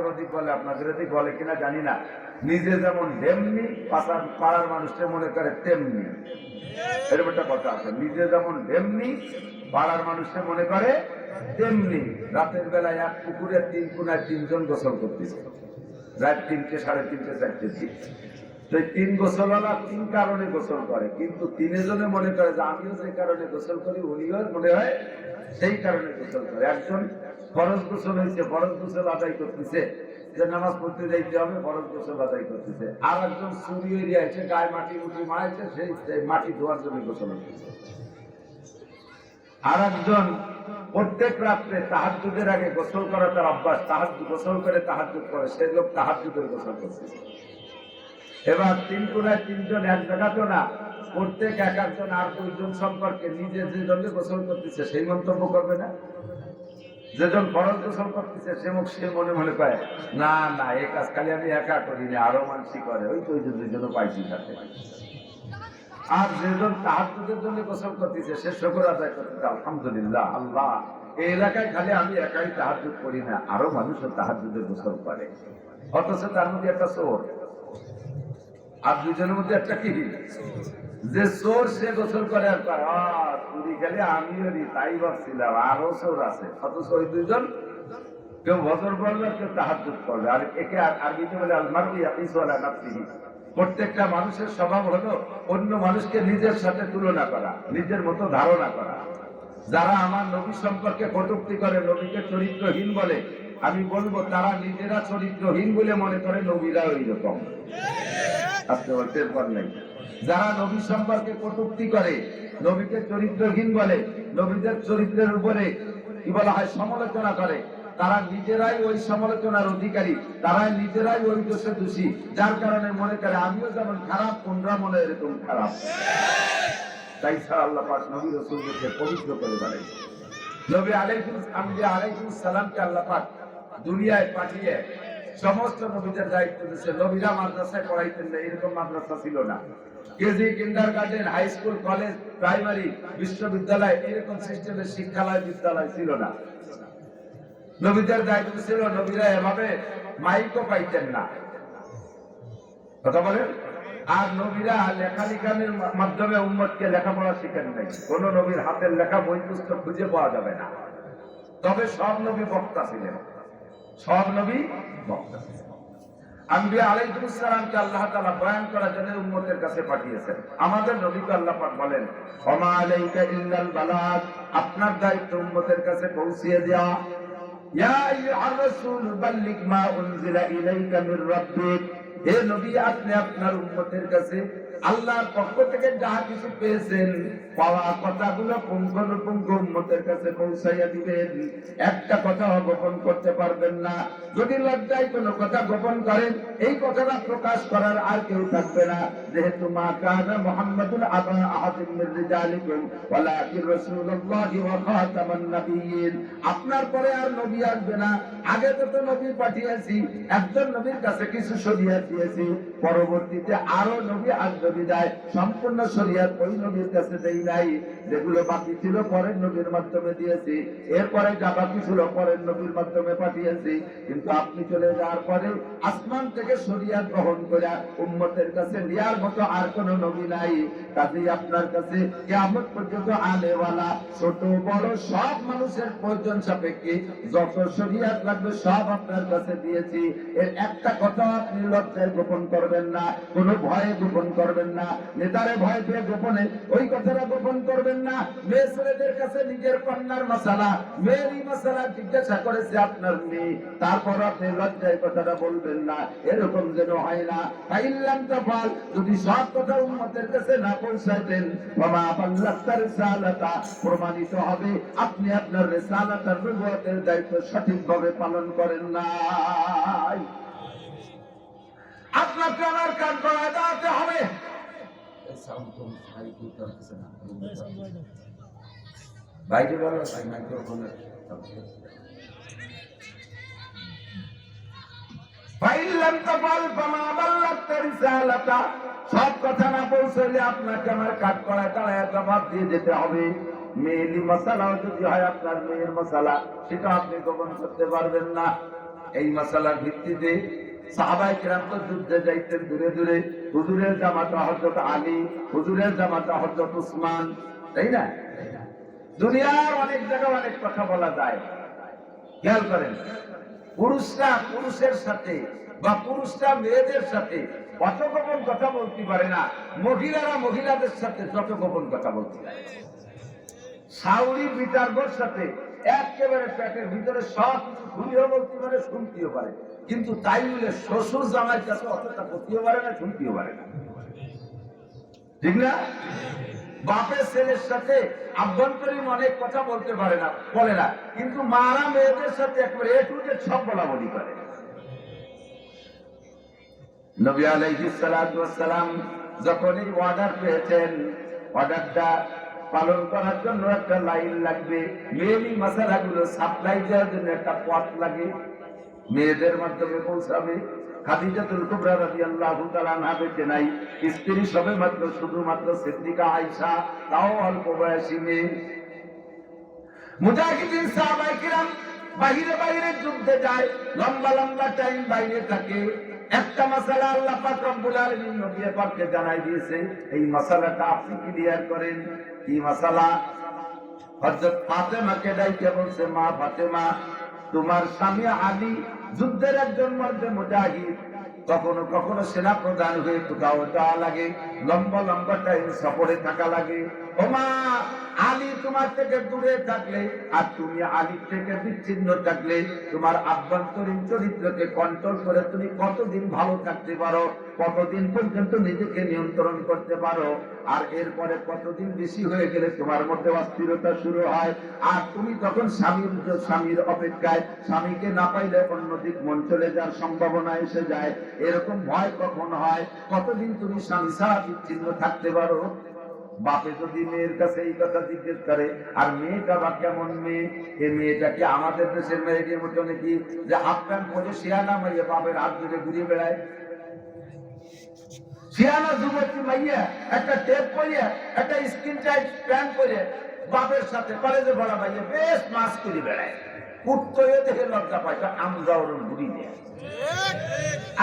আমাদের ওদিক বলে, আপনাদের ওদিক বলে কিনা জানি না, নিজে যেমন তেমনি পাড়ার মানুষকে মনে করে তেমনি। এরকম একটা কথা আছে, নিজে যেমন তেমনি পাড়ার মানুষকে মনে করে তেমনি। রাতের বেলায় এক পুকুরের 3 কোনায় 3 জন গোসল করতেছে, রাত 3টে, 3:30, 4টের দিক। তো 3 গোসলওয়ালা 3 কারণে গোসল করে, কিন্তু 3 জনে মনে করে যে আমিও যে কারণে গোসল করি উনিও মনে হয় সেই কারণে গোসল করে। একজন ফরজ গোসল হয়েছে, ফরজ গোসল আদায় করতেছে, যে নামাজ পড়তে যাইতে হবে, ফরজ গোসল আদায় করতেছে। আর একজন চুরি এরিয়া আছে, গায়ে মাটি মুটি মারাইছে, সেই মাটি ধোয়ার জন্য গোসল করতেছে। আর একজন প্রত্যেক রাত্রে তাহাজ্জুদের আগে গোসল করা তার অভ্যাস, গোসল করে তাহাজ্জুদ করে, সেই লোক তাহাজ্জুদের গোসল করতেছে। এবার 3 কোনায় 3 জন এক জায়গাতেও না, প্রত্যেক এক একজন আর 2 জন সম্পর্কে নিজে যে জন্য গোসল করতেছে সেই মন্তব্য করবে না? যেজন ফরজ গোসল করতেছে সে মনে মনে পায় না না, এই কাজ খালি আমি একা করি না, আরো মানুষই করে, ওই তো ওই জন্য পাইছি সাথে। আর যেজন তাহাজ্জুদের জন্য গোসল করতেছে সে শুকর আদায় করতেছে, আলহামদুলিল্লাহ, আল্লাহ এই এলাকায় খালি আমি একাই তাহাজ্জুদ করি না, আরো মানুষও তাহাজ্জুদের গোসল করে। অথচ তার মধ্যে একটা চোর, আর 2 জনের মধ্যে একটা কি, যে চোর সে গোসল করে আর চুরি খেলে আমিও তাই ভাবছিলাম, আরো চোর আছে। অথচ ওই 2 জন, কেউ বদর বলবে, কেউ তাহাজ্জুদ করবে। আর একে আরবিতে বলে আল-মারউ ইয়াকিসু আলা নাফসিহি। প্রত্যেকটা মানুষের স্বভাব হলো অন্য মানুষকে নিজের সাথে তুলনা করা, নিজের মতো ধারণা করা। যারা আমার নবী সম্পর্কে কটূক্তি করে, নবীকে চরিত্রহীন বলে, আমি বলবো তারা নিজেরা চরিত্রহীন বলে মনে করে, নবীরা ওই রকম। আজকে বলতে পার নাই, যারা নবী সম্পর্কে কটূক্তি করে, নবীকে চরিত্রহীন বলে, নবীদের চরিত্রের উপরে কি বলা হয় সমালোচনা করে, তারা নিজেরাই ওই সমালোচনার অধিকারী, তারা নিজেরাই ওই দোষে দোষী, যার কারণে মনে করে আমিও যেমন খারাপ, তোমরা মনে এরকম খারাপ। তাই আল্লাহ পাক নবী রাসূলকে পবিত্র করে বানাইছেন। নবী আলাইহিস সালামকে আল্লাহ পাক দুনিয়ায় পাঠিয়ে সমস্ত নবীদের দায়িত্ব দিয়েছে। নবীরা মাদ্রাসায় পড়াইতেন না, এরকম মাদ্রাসা ছিল না। KG, kindergarten, high school, college, primary, বিশ্ববিদ্যালয়, এরকম সিস্টেমের শিক্ষালয়, বিদ্যালয় ছিল না। নবীদের দায়িত্ব ছিল, নবীরা এভাবে মাইকও পাইতেন না, কথা বলেন। আর নবীরা লেখালেখানের মাধ্যমে উম্মতকে লেখাপড়া শিখেন নাই। কোন নবীর হাতের লেখা বই পুস্তক খুঁজে পাওয়া যাবে না। তবে সব নবী বক্তা ছিলেন, সব নবী বক্তা ছিলেন। আম্বিয়া আলাইহিস সালামকে আল্লাহ তাআলা বয়ান করার জন্য উম্মতের কাছে পাঠিয়েছেন। আমাদের নবীকে আল্লাহ পাক বলেন, ওমা আলাইকা ইল্লাল বালাগ, আপনার দায়িত্ব উম্মতের কাছে পৌঁছিয়ে দেওয়া। ইয়া আইয়ুহার রাসূল বাল্লিগ মা উনজিলা ইলাইকা মির রাব্বিক, হে নবী আপনি আপনার উম্মতের কাছে আল্লাহর পক্ষ থেকে যা কিছু পেয়েছেন, পাওয়া কথাগুলো পুঙ্খানুপুঙ্খ উম্মতের কাছে পৌঁছাইয়া দিবেন। একটা কথা গোপন করতে পারবেন না। যদি লজ্জায় কোনো কথা গোপন করেন, এই কথাটা প্রকাশ করার আর কেউ থাকবে না। যেহেতু মা কানা মুহাম্মাদুন আবা আহাদিন মির রিজালিকুম ওয়ালাকিন রাসূলুল্লাহি ওয়া খাতামান নাবিয়্যিন, আপনার পরে আর নবী আসবে না। আগে যত নবী পাঠিয়েছি, একজন নবীর কাছে কিছু শরীয়ত দিয়েছি, পরবর্তীতে আরো নবী আসবে বিদায় সম্পূর্ণ শরীয়ত ওই নবীর কাছে দেই নাই। যেগুলো বাকি ছিল পরের নবীর মাধ্যমে দিয়েছি, এরপরে যা বাকি ছিল পরের নবীর মাধ্যমে পাঠিয়েছি। কিন্তু আপনি চলে যাওয়ার পরে আসমান থেকে শরীয়ত গ্রহণ করে উম্মতের কাছে নেয়ার মতো আর কোন নবী নাই। কাজেই আপনার কাছে কিয়ামত পর্যন্ত আলেওয়ালা ছোট বড় সব মানুষের প্রয়োজন সাপেক্ষে যত শরীয়ত লাগবে সব আপনার কাছে দিয়েছি। এর একটা কথা আপনি লজ্জায় গোপন করবেন না, কোনো ভয়ে গোপন করবেন না, নেতারে ভয় পেয়ে গোপনে ওই কথাটা গোপন করবেন না। মেয়ে ছেলেদের কাছে নিজের কন্যার মাসালা, মেয়েরই মাসালা জিজ্ঞাসা করেছে আপনার মেয়ে, তারপর আপনি লজ্জায় কথাটা বলবেন না, এরকম যেন হয় না। ফাইল্লাম তাফাল, যদি সব কথা উম্মতের কাছে না পৌঁছাতেন, ওমা বাল্লাগতা রিসালাতা, প্রমাণিত হবে আপনি আপনার রিসালাত আর নবুয়তের দায়িত্ব সঠিকভাবে পালন করেন নাই। আপনাকে আমার কাজ করা দাঁড়াতে হবে। বাইরে বলো, মাইক্রোফোনের সব কথা না পৌঁছলে আপনাকে আমার কাজ করায় দাঁড়ায় জবাব দিয়ে যেতে হবে। মেয়েলি মশালাও যদি হয় আপনার মেয়ের মশালা, সেটা আপনি গোপন করতে পারবেন না। এই মাসালার ভিত্তিতে সাহাবায়ে কেরাম তো যুদ্ধে যাইতেন দূরে দূরে, হুজুরের জামাতা হযরত আলী, হুজুরের জামাতা হযরত উসমান, তাই না? দুনিয়ার অনেক জায়গায় অনেক কথা বলা যায়। খেয়াল করেন, পুরুষরা পুরুষের সাথে বা পুরুষরা মেয়েদের সাথে অত গোপন কথা বলতে পারে না, মহিলারা মহিলাদের সাথে যত গোপন কথা বলতে পারে। শাওরি বিটারবোর সাথে একেবারে পেটের ভিতরে সব কিছু খুলিও বলতে পারে, শুনতেও পারে, কিন্তু তাই বলে শ্বশুর জামাইয়ের কাছে অতটা করতেও পারে না, শুনতেও পারে না, ঠিক না? বাপের ছেলের সাথে আভ্যন্তরীণ অনেক কথা বলতে পারে না, বলে না, কিন্তু মারা মেয়েদের সাথে একবারে এ টু জেড সব বলা বলি করে। নবী আলাইহিস সালাতু ওয়াস সালাম যখন এই অর্ডার পেয়েছেন, অর্ডারটা পালন করার জন্য একটা লাইন লাগবে, মেয়েলি মাসালাগুলো সাপ্লাই দেওয়ার জন্য একটা পথ লাগে, মেয়েদের মাধ্যমে পৌঁছাবে। খাদিজাতুল কুবরা রাদিয়াল্লাহু তাআলা আনহা বেঁচে নাই, স্ত্রী সবে মাত্র শুধুমাত্র সিদ্দিকা আয়েশা, তাও অল্প বয়সী মেয়ে। মুজাহিদিন সাহাবায়ে কিরাম বাইরে বাইরে যুদ্ধে যায়, লম্বা লম্বা টাইম বাইরে থাকে। একটা মাসালা আল্লাহ পাক রব্বুল আলামিন নবী পাককে জানাই দিয়েছে, এই মাসালাটা আপনি ক্লিয়ার করেন। কি মাসালা? হযরত ফাতেমাকে ডাইকে বলছে, মা ফাতেমা, তোমার স্বামী আলী যুদ্ধের একজন মর্দে মুজাহিদ, কখনো কখনো সেনা প্রধান হয়ে কোথাও যাওয়া লাগে, লম্বা লম্বা টাইম সফরে থাকা লাগে। ও মা, আলী তোমার থেকে দূরে থাকলে আর তুমি আলীর থেকে বিচ্ছিন্ন থাকলে তোমার আভ্যন্তরীণ চরিত্রকে কন্ট্রোল করে তুমি কতদিন ভালো থাকতে পারো, কতদিন পর্যন্ত নিজেকে নিয়ন্ত্রণ করতে পারো, আর এরপরে কতদিন বেশি হয়ে গেলে তোমার মধ্যে অস্থিরতা শুরু হয়, আর তুমি তখন স্বামীর অপেক্ষায়, স্বামীকে না পাইলে অন্যদিক মন চলে যাওয়ার সম্ভাবনা এসে যায়। এরকম ভয় কখন হয়? কতদিন তুমি স্বামী ছাড়া বিচ্ছিন্ন থাকতে পারো? বাপে যদি মেয়ের কাছে এই কথা জিজ্ঞেস করে, আর মেয়েটা বা কেমন মেয়ে, এই মেয়েটাকে আমাদের দেশের মেয়েদের মতো নাকি যে হাফ প্যান্ট পরে শিয়ানা মাইয়া বাপের হাত ধরে ঘুরিয়ে বেড়ায়? শিয়ানা যুবতী মাইয়া একটা টেপ পরিয়া, একটা স্কিন টাইট প্যান্ট পরে বাপের সাথে কলেজে পড়া মাইয়া বেশ মাছ করে বেড়ায়, কুত্তয়ে দেখে লজ্জা পায়। আমরা ওরকম ঘুরি দেয়,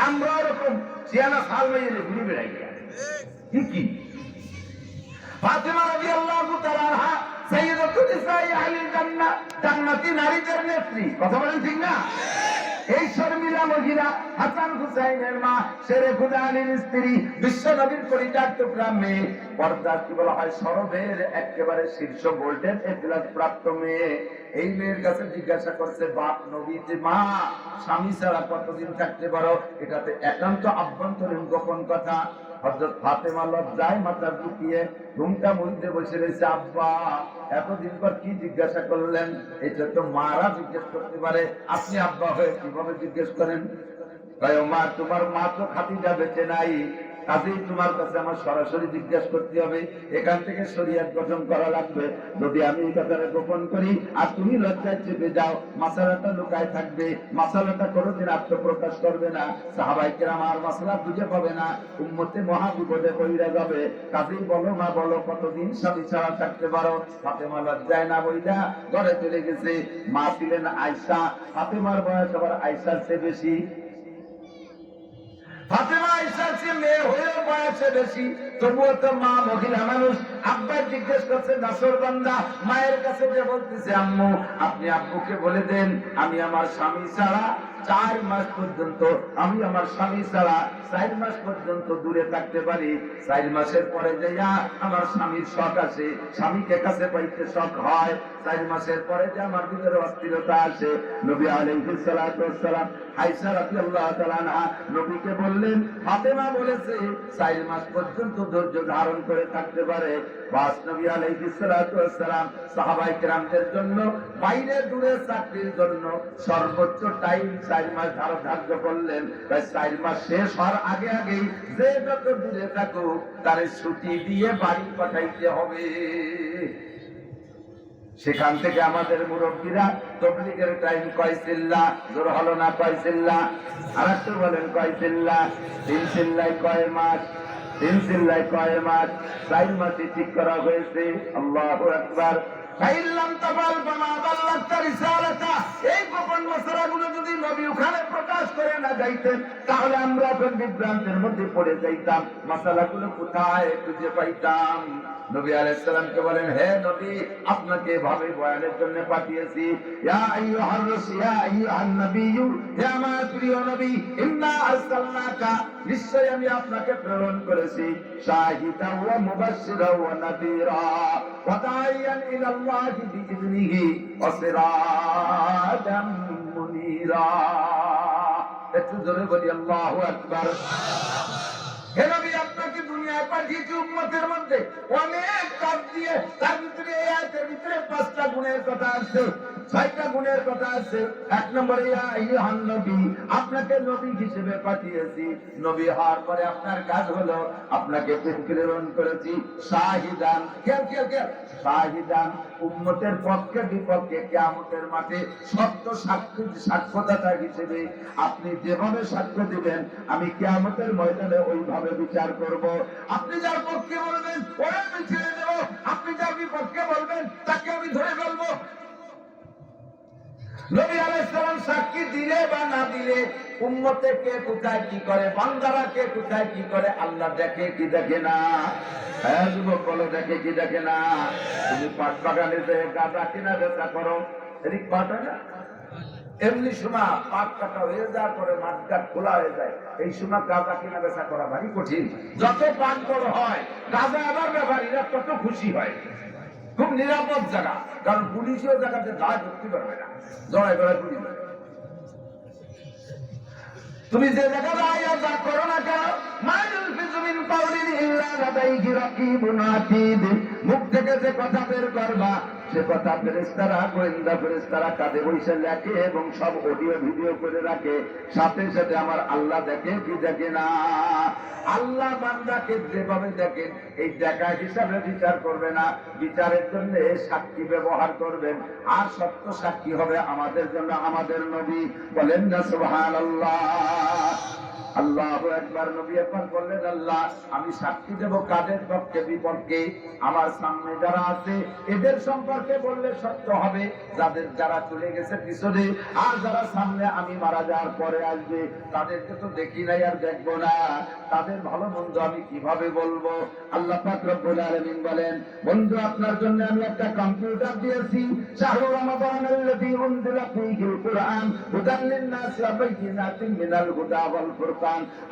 আমরা ওরকম শিয়ানা ফাল মাইয়া ঘুরি বেড়াই গিয়া কি। ফাতেমা রাদিয়াল্লাহু তাআলা আনহা সাইয়্যিদাতুন নিসাই আহলিল জান্নাহ, জান্নাতি নারীদের নেত্রী, কথা বলেন ঠিক না? এই শর্মিলা মহিলা হাসান হুসাইনের মা, শেরে খুদা আলীর স্ত্রী, বিশ্ব নবীর পরিচার টুকরা মেয়ে, পর্দা কি বলা হয়, সরবের একেবারে শীর্ষ গোল্ডেন এ প্লাস প্রাপ্ত মেয়ে। এই মেয়ের কাছে জিজ্ঞাসা করছে বাপ নবী, যে মা স্বামী ছাড়া কতদিন থাকতে পারো? এটাতে একান্ত আভ্যন্তরীণ গোপন কথা। হযরত ফাতেমা লজ্জায় মাথা ঝুঁকিয়ে ঘুমটা মুড়িতে বসে রয়েছে। আব্বা, এতদিন পর কি জিজ্ঞাসা করলেন? এটা তো মারা জিজ্ঞেস করতে পারে, আপনি আব্বা হয়ে কিভাবে জিজ্ঞেস করেন? মা, তোমার মা তো খাদিজা বেঁচে নাই, কাজেই তোমার কাছে আমার সরাসরি জিজ্ঞাসা করতে হবে, এখান থেকে শরীয়ত গঠন করা লাগবে। যদি আমি এই কথাটা গোপন করি আর তুমি লজ্জায় চেপে যাও, মাসালাটা লুকায় থাকবে, মাসালাটা কোনোদিন আত্মপ্রকাশ করবে না, সাহাবায়ে কেরাম আর মাসালা বুঝে পাবে না, উম্মতে মহা বিপদে পড়ে যাবে। কাজেই বলো মা, বলো কতদিন স্বামী ছাড়া থাকতে পারো? ফাতেমা লজ্জায় না বইলা ঘরে চলে গেছে। মা ছিলেন আয়েশা, ফাতেমার বয়স আবার আয়েশার চেয়ে বেশি। ফাতেমা আয়েশার চেয়ে মেয়ে হয়েও বয়সে বেশি, তবুও তো মা মহিলা মানুষ। আব্বা জিজ্ঞেস করছে নাসর বান্দা, মায়ের কাছে যে বলতেছে, আম্মু আপনি আব্বুকে বলে দেন আমি আমার স্বামী ছাড়া 4 মাস পর্যন্ত, আমি আমার স্বামী ছাড়া 4 মাস পর্যন্ত দূরে থাকতে পারি। 4 মাসের পরে যাইয়া আমার স্বামীর শখ আসে, স্বামীকে কাছে পাইতে শখ হয়। 4 মাসের পরে যে আমার ভিতরে অস্থিরতা আসে। নবী আলাইহিস সালাতু ওয়াস সালাম আয়েশা রাদিয়াল্লাহু তাআলা আনহা নবীকে বললেন, ফাতেমা বলেছে 4 মাস পর্যন্ত ধৈর্য ধারণ করে থাকতে পারে। বাস নবী আলাইহিস সালাতু ওয়াস সালাম সাহাবায়ে কেরামদের জন্য বাইরে দূরে চাকরির জন্য সর্বোচ্চ টাইম 4 মাস ধার্য করলেন। তাই 4 মাস শেষ হওয়ার আগে আগেই যে যত দূরে থাকুক তার ছুটি দিয়ে বাড়ি পাঠাইতে হবে। সেখান থেকে আমাদের মুরব্বীরা তাবলীগের টাইম কয় চিল্লা, জোর হলো না কয় চিল্লা? আরেকটু বলেন কয় চিল্লা? 3 চিল্লায় কয় মাস? 3 চিল্লায় কয় মাস? 4 মাসই ঠিক করা হয়েছে। আল্লাহু আকবার। ফাইল্লাম তাফাল ফামা বাল্লাগতা রিসালাতা। এই গোপন মশলাগুলো যদি নবী ওখানে প্রকাশ করে না যাইতেন তাহলে আমরা এখন বিভ্রান্তের মধ্যে পড়ে যাইতাম, মশলাগুলো কোথায় খুঁজে পাইতাম? নবী আলাইহিস সালামকে বলেন, হে নবী, আপনাকে এভাবে বয়ানের জন্য পাঠিয়েছি। ইয়া আইয়ুহার রাসূল, ইয়া আইয়ুহান নাবিয়্যু, হে আমার প্রিয় নবী, ইন্না আরসালনাকা, নিশ্চয় আমি আপনাকে প্রেরণ করেছি, শাহিদান ওয়া মুবাশশিরান ওয়া নাযীরা ওয়া দাঈয়ান ইলাল্লাহি বিইذনিহি ওয়া সিরাজাম মুনীরা। একটু জোরে বলি আল্লাহু আকবার। হে নবী, আপনাকে দুনিয়ায় পাঠিয়েছি উম্মতের মধ্যে অনেক কাজ দিয়ে, তার ভিতরে এই আয়াতের ভিতরে 5টা গুণের কথা আছে, 6টা গুণের কথা আছে। 1 নম্বরে ইয়া আইয়ুহান নবী, আপনাকে নবী হিসেবে পাঠিয়েছি। নবী হওয়ার পরে আপনার কাজ হলো আপনাকে প্রেরণ করেছি শাহিদান, শাহিদান, উম্মতের পক্ষে বিপক্ষে কিয়ামতের মাঠে সত্য সাক্ষ্যদাতা হিসেবে আপনি যেভাবে সাক্ষ্য দিবেন আমি কিয়ামতের ময়দানে ওইভাবে বিচার করব। আপনি যার পক্ষে বলবেন ওরা আমি ছেড়ে দেব, আপনি যার বিপক্ষে বলবেন তাকে আমি ধরে ফেলবো। নবী আলাইহিস সালাম সাক্ষী দিলে বা না দিলে উম্মতে কে কোথায় কি করে, বান্দারা কে কোথায় কি করে আল্লাহ দেখে কি দেখে না? হ্যাঁ যুবক বলো, দেখে কি দেখে না? তুমি পাট বাগানে যে গাঁদা কিনা বেচা করো, এদিক পাট হয় না? এমনি সময় পাট কাটা হয়ে যাওয়ার পরে মাঠটা খোলা হয়ে যায়, এই সময় গাঁদা কিনা বেচা করা ভারী কঠিন। যত পাট বড় হয় গাঁদা আবার ব্যাপারীরা তত খুশি হয়। খুব নিরাপদ জায়গা, কারণ পুলিশও জায়গাতে গায়ে ঢুকতে পারবে না, জড়াই বেড়ায় পুলিশ। তুমি যে জায়গায় আয়া যা করো না কেন, মুখ থেকে যে কথা বের করবা সে কথা ফেরেশতারা, গোয়েন্দা ফেরেশতারা কাঁধে বসে লেখে এবং সব অডিও ভিডিও করে রাখে। সাথে সাথে আমার আল্লাহ দেখে কি দেখে না? আল্লাহ বান্দাকে যেভাবে দেখেন এই দেখা হিসাবে বিচার করবে না, বিচারের জন্য সাক্ষী ব্যবহার করবেন। আর সত্য সাক্ষী হবে আমাদের জন্য আমাদের নবী। বলেন না সুবহানাল্লাহ। আল্লাহু আকবার। নবী একবার বললেন, আল্লাহ আমি সাক্ষী দেব কাদের পক্ষে বিপক্ষে? আমার সামনে যারা আছে এদের সম্পর্কে বললে সত্য হবে, যারা চলে গেছে পিছনে আর যারা সামনে আমি মারা যাওয়ার পরে আসবে তাদেরকে তো দেখি নাই আর দেখবো না, তাদের ভালো মন্দ আমি কিভাবে বলবো? আল্লাহ পাক রব্বুল আলামিন বলেন, বন্ধু আপনার জন্য আমি একটা কম্পিউটার দিয়েছি, শাহরু রমাদানাল্লাযী উনজিলা ফীহিল কুরআন হুদাল লিন-নাসি ওয়া বাইয়িনাতিন মিনাল হুদা ওয়াল ফুরকান।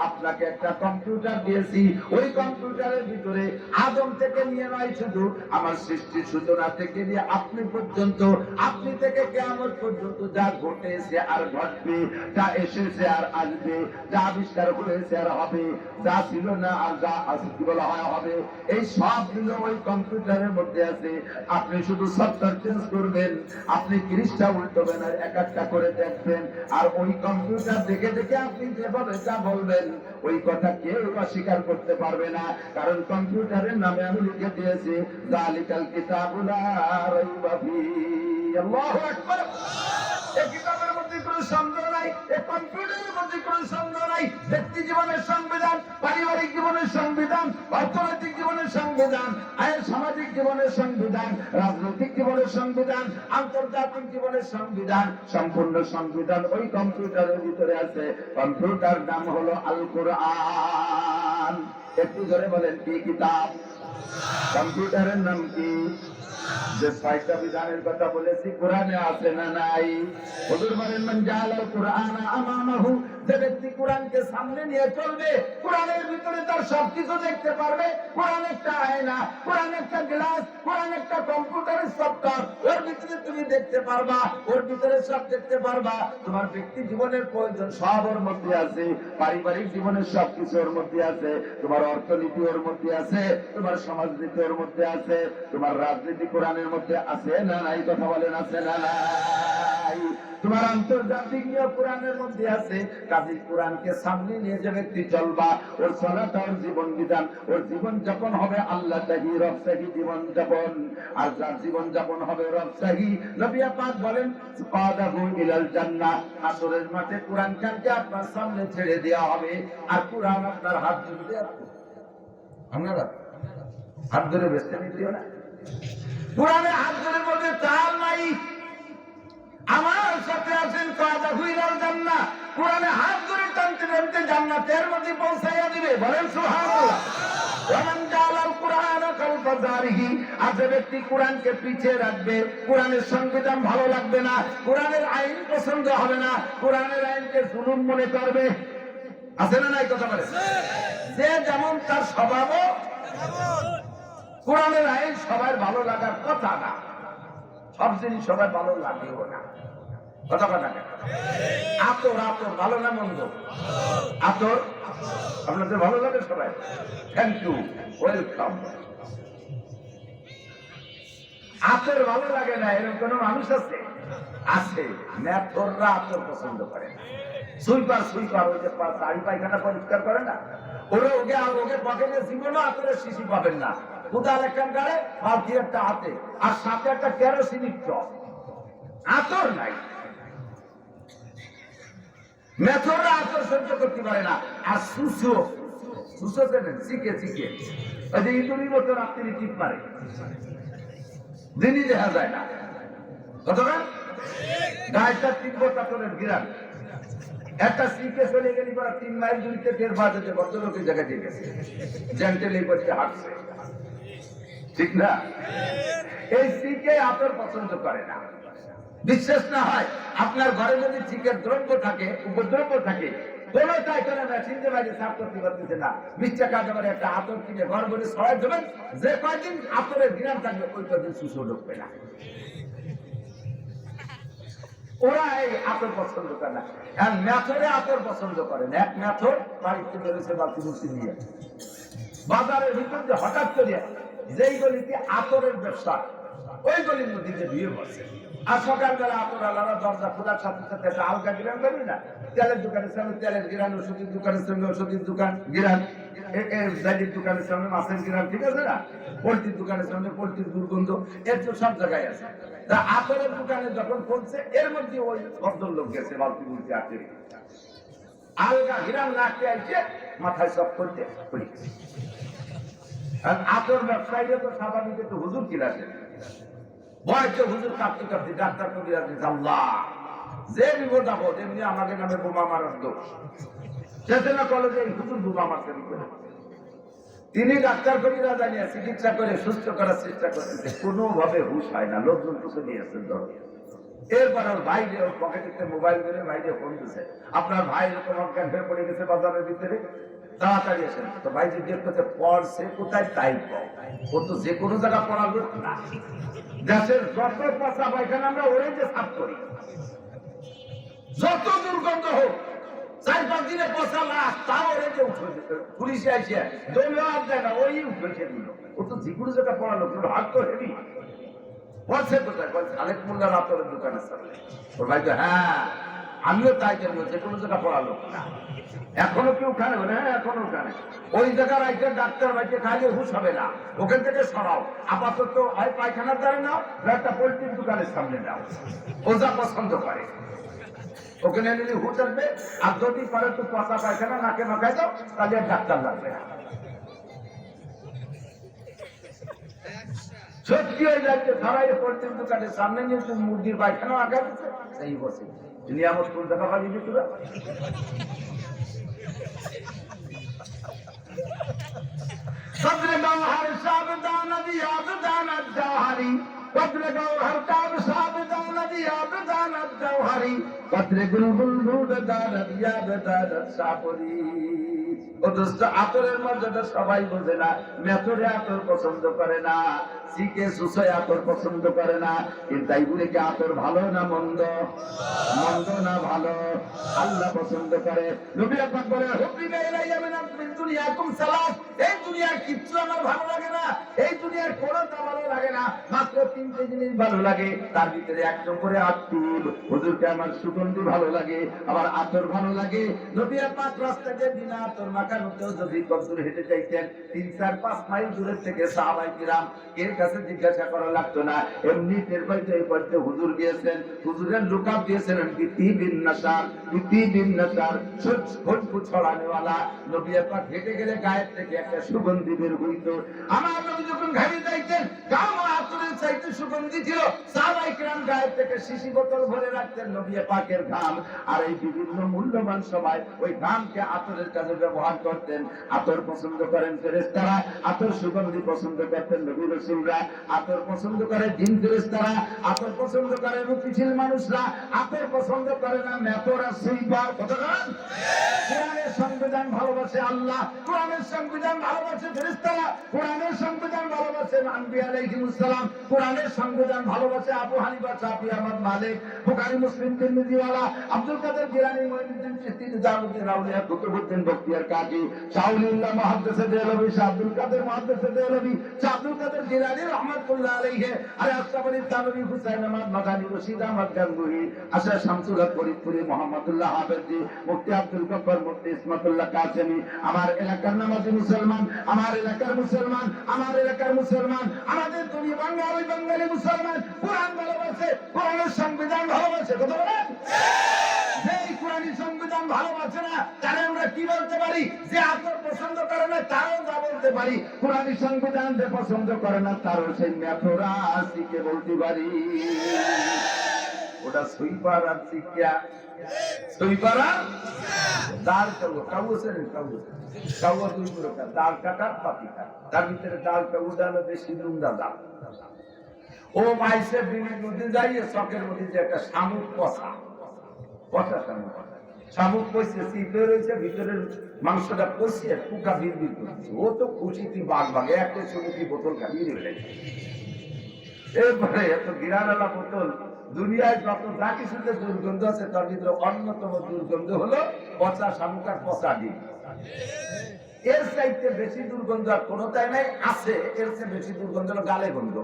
আপনাকে একটা কম্পিউটার দিয়েছি, ওই কম্পিউটারের ভিতরে আদম থেকে নিয়ে নয়, শুধু আমার সৃষ্টির সূচনা থেকে নিয়ে আপনি পর্যন্ত, আপনি থেকে কিয়ামত পর্যন্ত যা ঘটেছে আর ঘটবে, যা এসেছে আর আসবে, যা আবিষ্কার হয়েছে আর হবে, যা ছিল না আর যা আছে কি বলা হয় হবে, এই সবগুলো ওই কম্পিউটারের মধ্যে আছে। আপনি শুধু সফটওয়্যার চেঞ্জ করবেন, আপনি 30টা উল্টোবেন আর এক একটা করে দেখবেন, আর ওই কম্পিউটার দেখে দেখে আপনি যেভাবে যা বলবেন ওই কথা কেউ অস্বীকার করতে পারবে না, কারণ কম্পিউটারের নামে আমি লিখে দিয়েছি যালিকাল কিতাবু লা রাইবা ফীহি। আল্লাহু আকবার। এই কিতাবের মধ্যে কোনো সন্দেহ নাই, এই কম্পিউটারের মধ্যে কোনো সন্দেহ নাই। ব্যক্তি জীবনের সংবিধান, পারিবারিক জীবনের সংবিধান, অর্থনৈতিক জীবনের সংবিধান, সামাজিক জীবনের সংবিধান, রাজনৈতিক জীবনের সংবিধান, আন্তর্জাতিক জীবনের সংবিধান, সম্পূর্ণ সংবিধান ওই কম্পিউটারের ভিতরে আছে। কম্পিউটার নাম হলো আল কোরআন। একটু ধরে বলেন কি কিতাব? কম্পিউটারের নাম কি? যে 6টা বিধানের কথা বলেছি কোরআনে আছে না নাই? হুজুর বলেন, মান জাআলাল কুরআনা আমামাহু, যে ব্যক্তি কোরআনকে সামনে নিয়ে চলবে, কোরআনের ভিতরে তার সবকিছু দেখতে পারবে। কোরআন একটা আয়না, কোরআন একটা গ্লাস, কোরআন একটা কম্পিউটারের সফটওয়্যার, ওর ভিতরে তুমি দেখতে পারবা, ওর ভিতরে সব দেখতে পারবা। তোমার ব্যক্তি জীবনের প্রয়োজন সব ওর মধ্যে আছে, পারিবারিক জীবনের সবকিছু ওর মধ্যে আছে, তোমার অর্থনীতি ওর মধ্যে আছে, তোমার সমাজনীতি ওর মধ্যে আছে, তোমার রাজনীতি কোরআনের মধ্যে আছে না নাই? কথা বলেন আছে না নাই? তোমার আন্তর্জাতিক নিয়ম কোরআনের মধ্যে আছে। কাজী কোরআনকে সামনে নিয়ে যে ব্যক্তি চলবা, ওর চলাটা ওর জীবন বিধান, ওর জীবন যাপন হবে আল্লাহ চাহি রব চাহি জীবন যাপন। আর যার জীবন যাপন হবে রব চাহি, নবী পাক বলেন কাদাহু ইলাল জান্নাহ, হাসরের মাঠে কোরআন কানকে আপনার সামনে ছেড়ে দেওয়া হবে আর কোরআন আপনার হাত ধরে আপনারা হাত ধরে বেঁচতে নিতেও না। কোরআনে হাত ধরে বলবে তার নাই আমার সাথে আছেন কাজা হুইলার জান্নাত, কোরআনে হাত ধরে টানতে টানতে জান্নাতের মধ্যে পৌঁছাইয়া দিবে। বলেন সুবহানাল্লাহ। ওমান জালাল কুরআন কালফাজারিহি, আর যে ব্যক্তি কোরআনকে পিছিয়ে রাখবে, কোরআনের সংবিধান ভালো লাগবে না, কোরআনের আইন পছন্দ হবে না, কোরআনের আইনকে জুলুম মনে করবে, আছে না নাই কথা বলে? যে যেমন তার স্বভাবও কোরআনের আইন সবার ভালো লাগার কথা না, সব জিনিস সবার ভালো লাগেও না, কথা কথা না। আতর আতর ভালো না মন্দ? আতর আপনাদের ভালো লাগে সবাই? Thank you, welcome. আতর ভালো লাগে না এরকম কোন মানুষ আছে? আছে। মেথররা আতর পছন্দ করে না। সুইপার সুইপার ওই যে চারি পায়খানা পরিষ্কার করে না, ওরা ওকে পকেটে জীবনও আতরের শিশি পাবেন না। কোদাল একটা গাড়ে, বালতি একটা হাতে, আর সাথে একটা কেরোসিনিক টপ, আতর নাই। মেথররা আতর সহ্য করতে পারে না। আর সুসো সুসো দেবেন চিকে চিকে, ওই যে ইঁদুরির মতো রাত্রি টিপ মারে, দিনই দেখা যায় না, কতক্ষণ গাছটা তীব্র কাতরের গিরান, একটা সিকে চলে গেলি পরে 3 মাইল দূরিতে টের বাজেছে ভদ্রলোকের জায়গায় দিয়ে গেছে, জ্যান্টেল এই করতে হাঁটছে, ঠিক না? এই সিকে আতর পছন্দ করে না। বিশ্বাস না হয় আপনার ঘরে যদি চিকের দ্রব্য থাকে, উপদ্রব্য থাকে, কোন টাইটারে মেশিন দিয়ে বাইরে সাফ করতে পারতেছে না, 20 টাকা দামের একটা আতর কিনে ঘর বলে সরাই দেবেন, যে কয়দিন আতরের গ্রাম থাকবে ওই কয়দিন সুসো ঢুকবে না। ওরা এই আতর পছন্দ করে না। আর মেথরে আতর পছন্দ করে না। এক মেথর বাড়িতে বেরোছে বালতি মুসি নিয়ে বাজারের ভিতর যে হঠাৎ করে যেই গলিতে আতরের ব্যবসা, ওই গলির মধ্যে যে বিয়ে করছে, আর সকালবেলা আতর আলাদা দরজা খোলার সাথে সাথে একটা আলগা গিরান করি না, তেলের দোকানের সামনে তেলের গিরান, ওষুধের দোকানের সামনে ওষুধের দোকান গিরান, ডাইনির দোকানের সামনে মাছের গিরান, ঠিক আছে না? পোল্ট্রির দোকানের সামনে পোল্ট্রির দুর্গন্ধ, এর তো সব জায়গায় আছে। তা আতরের দোকানে যখন পড়ছে, এর মধ্যে ওই ভদ্রলোক গেছে বালতি মুলতি আটকে, আলগা গিরান লাগতে আসছে, মাথায় সব করতে পড়ে গেছে। আর আতর ব্যবসায়ীরা তো স্বাভাবিক একটু হুজুর কিলাছে, বয়সে হুজুর কাঁপতে কাঁপতে ডাক্তার করে আল্লাহ যে বিপদ আপদ এমনি আমাকে নামে বোমা মারার দোষ, চেতনা কলেজে হুজুর বোমা মারতে দিবে। তিনি ডাক্তার কবিরা জানিয়ে চিকিৎসা করে সুস্থ করার চেষ্টা করতেছে, কোনোভাবে হুশ হয় না, লোকজন টুকে নিয়েছেন ধর। এরপর ওর ভাই যে ওর পকেটে মোবাইল করে ভাইকে ফোন দিচ্ছে, আপনার ভাই এরকম অজ্ঞান হয়ে পড়ে গেছে বাজারের ভিতরে, তাড়াতাড়ি আসেন। তো ভাই যে দেখতে পড়ছে কোথায় তাই পাও, ও তো যে কোনো জায়গা পড়া লোক না। দেশের যত পচা পায়খানা আমরা ওরে যে সাফ করি, যত দুর্গন্ধ হোক, 4-5 দিনে পচা লাশ তাও ওরে যে উঠে যেত, পুলিশে আসে দৌড়াত দেয় না, ওই উঠেছে দিল। ও তো যে কোনো জায়গা পড়া লোক, হাত তো হেভি। বলছে কোথায়? বলছে আলেক মোল্লার আতরের দোকানের সামনে। ওর ভাই তো হ্যাঁ আমিও তাই জানবো, যে কোনো জায়গা পড়া লোক না। এখনো কেউ খানে বলে, হ্যাঁ এখনো খানে। ওই জায়গার একটা ডাক্তার ভাইকে খাইলে হুশ হবে না, ওখান থেকে সরাও। আপাতত হয় পায়খানার দ্বারা নাও, একটা পোল্ট্রির দোকানের সামনে নাও, ও যা পছন্দ করে ওখানে নিলে হুশ আসবে। আর যদি পারে তো পচা পায়খানা নাকে মাখাই দাও, তাহলে আর ডাক্তার লাগবে না। সত্যি হয়ে যাচ্ছে, সরাই পোল্ট্রির দোকানের সামনে নিয়ে মুরগির পায়খানা আঁকা দিচ্ছে, সেই বসে নিয়ামত কোন টাকা পালি দিতে صدر گوہر شابدان دیابدان الجوہری قدر گوہر تاب شابدان دیابدان الجوہری قدر گلگل دوددان دیابدان الشاپری। ও দোস্ত, আতরের মর্যাদা সবাই বোঝে না। মেথরে আতর পছন্দ করে না, সিকে সুসয় আতর পছন্দ করে না, কিন্তু এইগুলিকে আতর ভালো না মন্দ? মন্দ না ভালো? আল্লাহ পছন্দ করে। নবী আকরাম বলেন, হুব্বিবা ইলাইয়া মিন দুনিয়াকুম সালাত, এই দুনিয়ার কিচ্ছু আমার ভালো লাগে না, এই দুনিয়ার কোনটা ভালো লাগে না, মাত্র 3টে জিনিস ভালো লাগে। তার ভিতরে 1 নম্বরে আতুল, হুজুরকে আমার সুগন্ধি ভালো লাগে, আমার আতর ভালো লাগে। নবী পাক রাস্তাতে বিনা আতর মাখার মধ্যেও যদি কতদূর হেঁটে যাইতেন, 3-4-5 মাইল দূরের থেকে সাহাবায়ে কিরাম এর কাছে জিজ্ঞাসা করা লাগতো না, এমনি টের পাইতে এই পড়তে হুজুর গিয়েছেন, হুজুরের লুকাপ দিয়েছেন বিন নাসার খুশবু ছড়ানেওয়ালা। নবী পাক হেঁটে গেলে গায়ের থেকে একটা সুগন্ধি বের হইতো। আমার নবী যখন ঘাড়ি যাইতেন, গাম আতর আতরের চাইতে সুগন্ধি ছিল। সাহাবায়ে কেরাম গায়ে থেকে শিশি বোতল ভরে রাখতেন নবী পাকের ঘাম, আর এই বিভিন্ন মূল্যবান সময় ওই ঘামকে আতরের কাজে ব্যবহার করতেন। আতর পছন্দ করেন ফেরেশতারা, আতর সুগন্ধি পছন্দ করতেন নবী রাসূলরা, আতর পছন্দ করে জিন ফেরেশতারা, আতর পছন্দ করে রুচিশীল মানুষরা, আতর পছন্দ করে না মেথরা সুইপার। কতক্ষণ কোরআনের সংবিধান ভালোবাসে আল্লাহ, কোরআনের সংবিধান ভালোবাসে ফেরেশতারা, কোরআনের সংবিধান ভালোবাসে আম্বিয়া আলাইহিমুস সালাম, কোরআনের সংবিধান ভালোবাসে আবু হানিফা, শাফিঈ, আহমদ, মালিক, বুখারী, মুসলিম, তিরমিজি ওয়ালা, আব্দুল কাদের জিলানী, মুঈনুদ্দিন চিশতি, নিজামুদ্দিন আউলিয়া, কুতুবউদ্দিন বখতিয়ার কাজী, শাউলিল্লাহ মুহাদ্দিসে দেহলভী, শাহ আব্দুল কাদের মুহাদ্দিসে দেহলভী, শাহ আব্দুল কাদের জিলানী রাহমাতুল্লাহ আলাইহি, আরে আসহাব আলী তানভী, হুসাইন আহমদ মাদানী, রশিদ আহমদ গাঙ্গুহি, আশরাফ শামসুল হক ফরিদপুরি, মুহাম্মদুল্লাহ হাফেজি, মুফতি আব্দুল গফফার, মুফতি ইসমাতুল্লাহ কাসেমী, আমার এলাকার নামাজি মুসলমান, আমার এলাকার মুসলমান, আমার এলাকার মুসলমান, আমাদের তুমি বাঙালি বাঙালি মুসলমান কোরআন ভালোবাসে, কোরআনের সংবিধান ভালোবাসে। কথা বলেন, যেই কোরআনী সংবিধান ভালোবাসে না তাহলে আমরা কি বলতে পারি? যে আতর পছন্দ করে না তারও যা বলতে পারি, কোরআনী সংবিধান যে পছন্দ করে না তারও সেই মেথরা আসিকে বলতে পারি। ওটা সুইপার আর শিক্ষা, সুইপার আর ডাল কাউ কাউছে কাউয়া দুই প্রকার, ডাল কাটার পাতি কাটা, তার ভিতরে ডাল কাউটা হলো বেশি নুনদা ডাল। ও মাইসে বিড়ির মধ্যে যাইয়ে চকের মধ্যে যে একটা শামুক পচা পচা শামুক, শামুক পচে চিপে রয়েছে, ভিতরের মাংসটা পচিয়ে পোকা বিড়বিড় করছে। ও তো খুশিতে বাঘ বাঘে একটা সমুদ্রি বোতল খাইয়ে রেখে, এরপরে এত গিরানালা বোতল। দুনিয়ায় যত যা কিছুতে দুর্গন্ধ আছে তার ভিতরে অন্যতম দুর্গন্ধ হলো পচা শামুক আর পচা ডিম। এর চাইতে বেশি দুর্গন্ধ আর কোনোটাই নাই, আছে এর চেয়ে বেশি দুর্গন্ধ হলো গালে গন্ধ।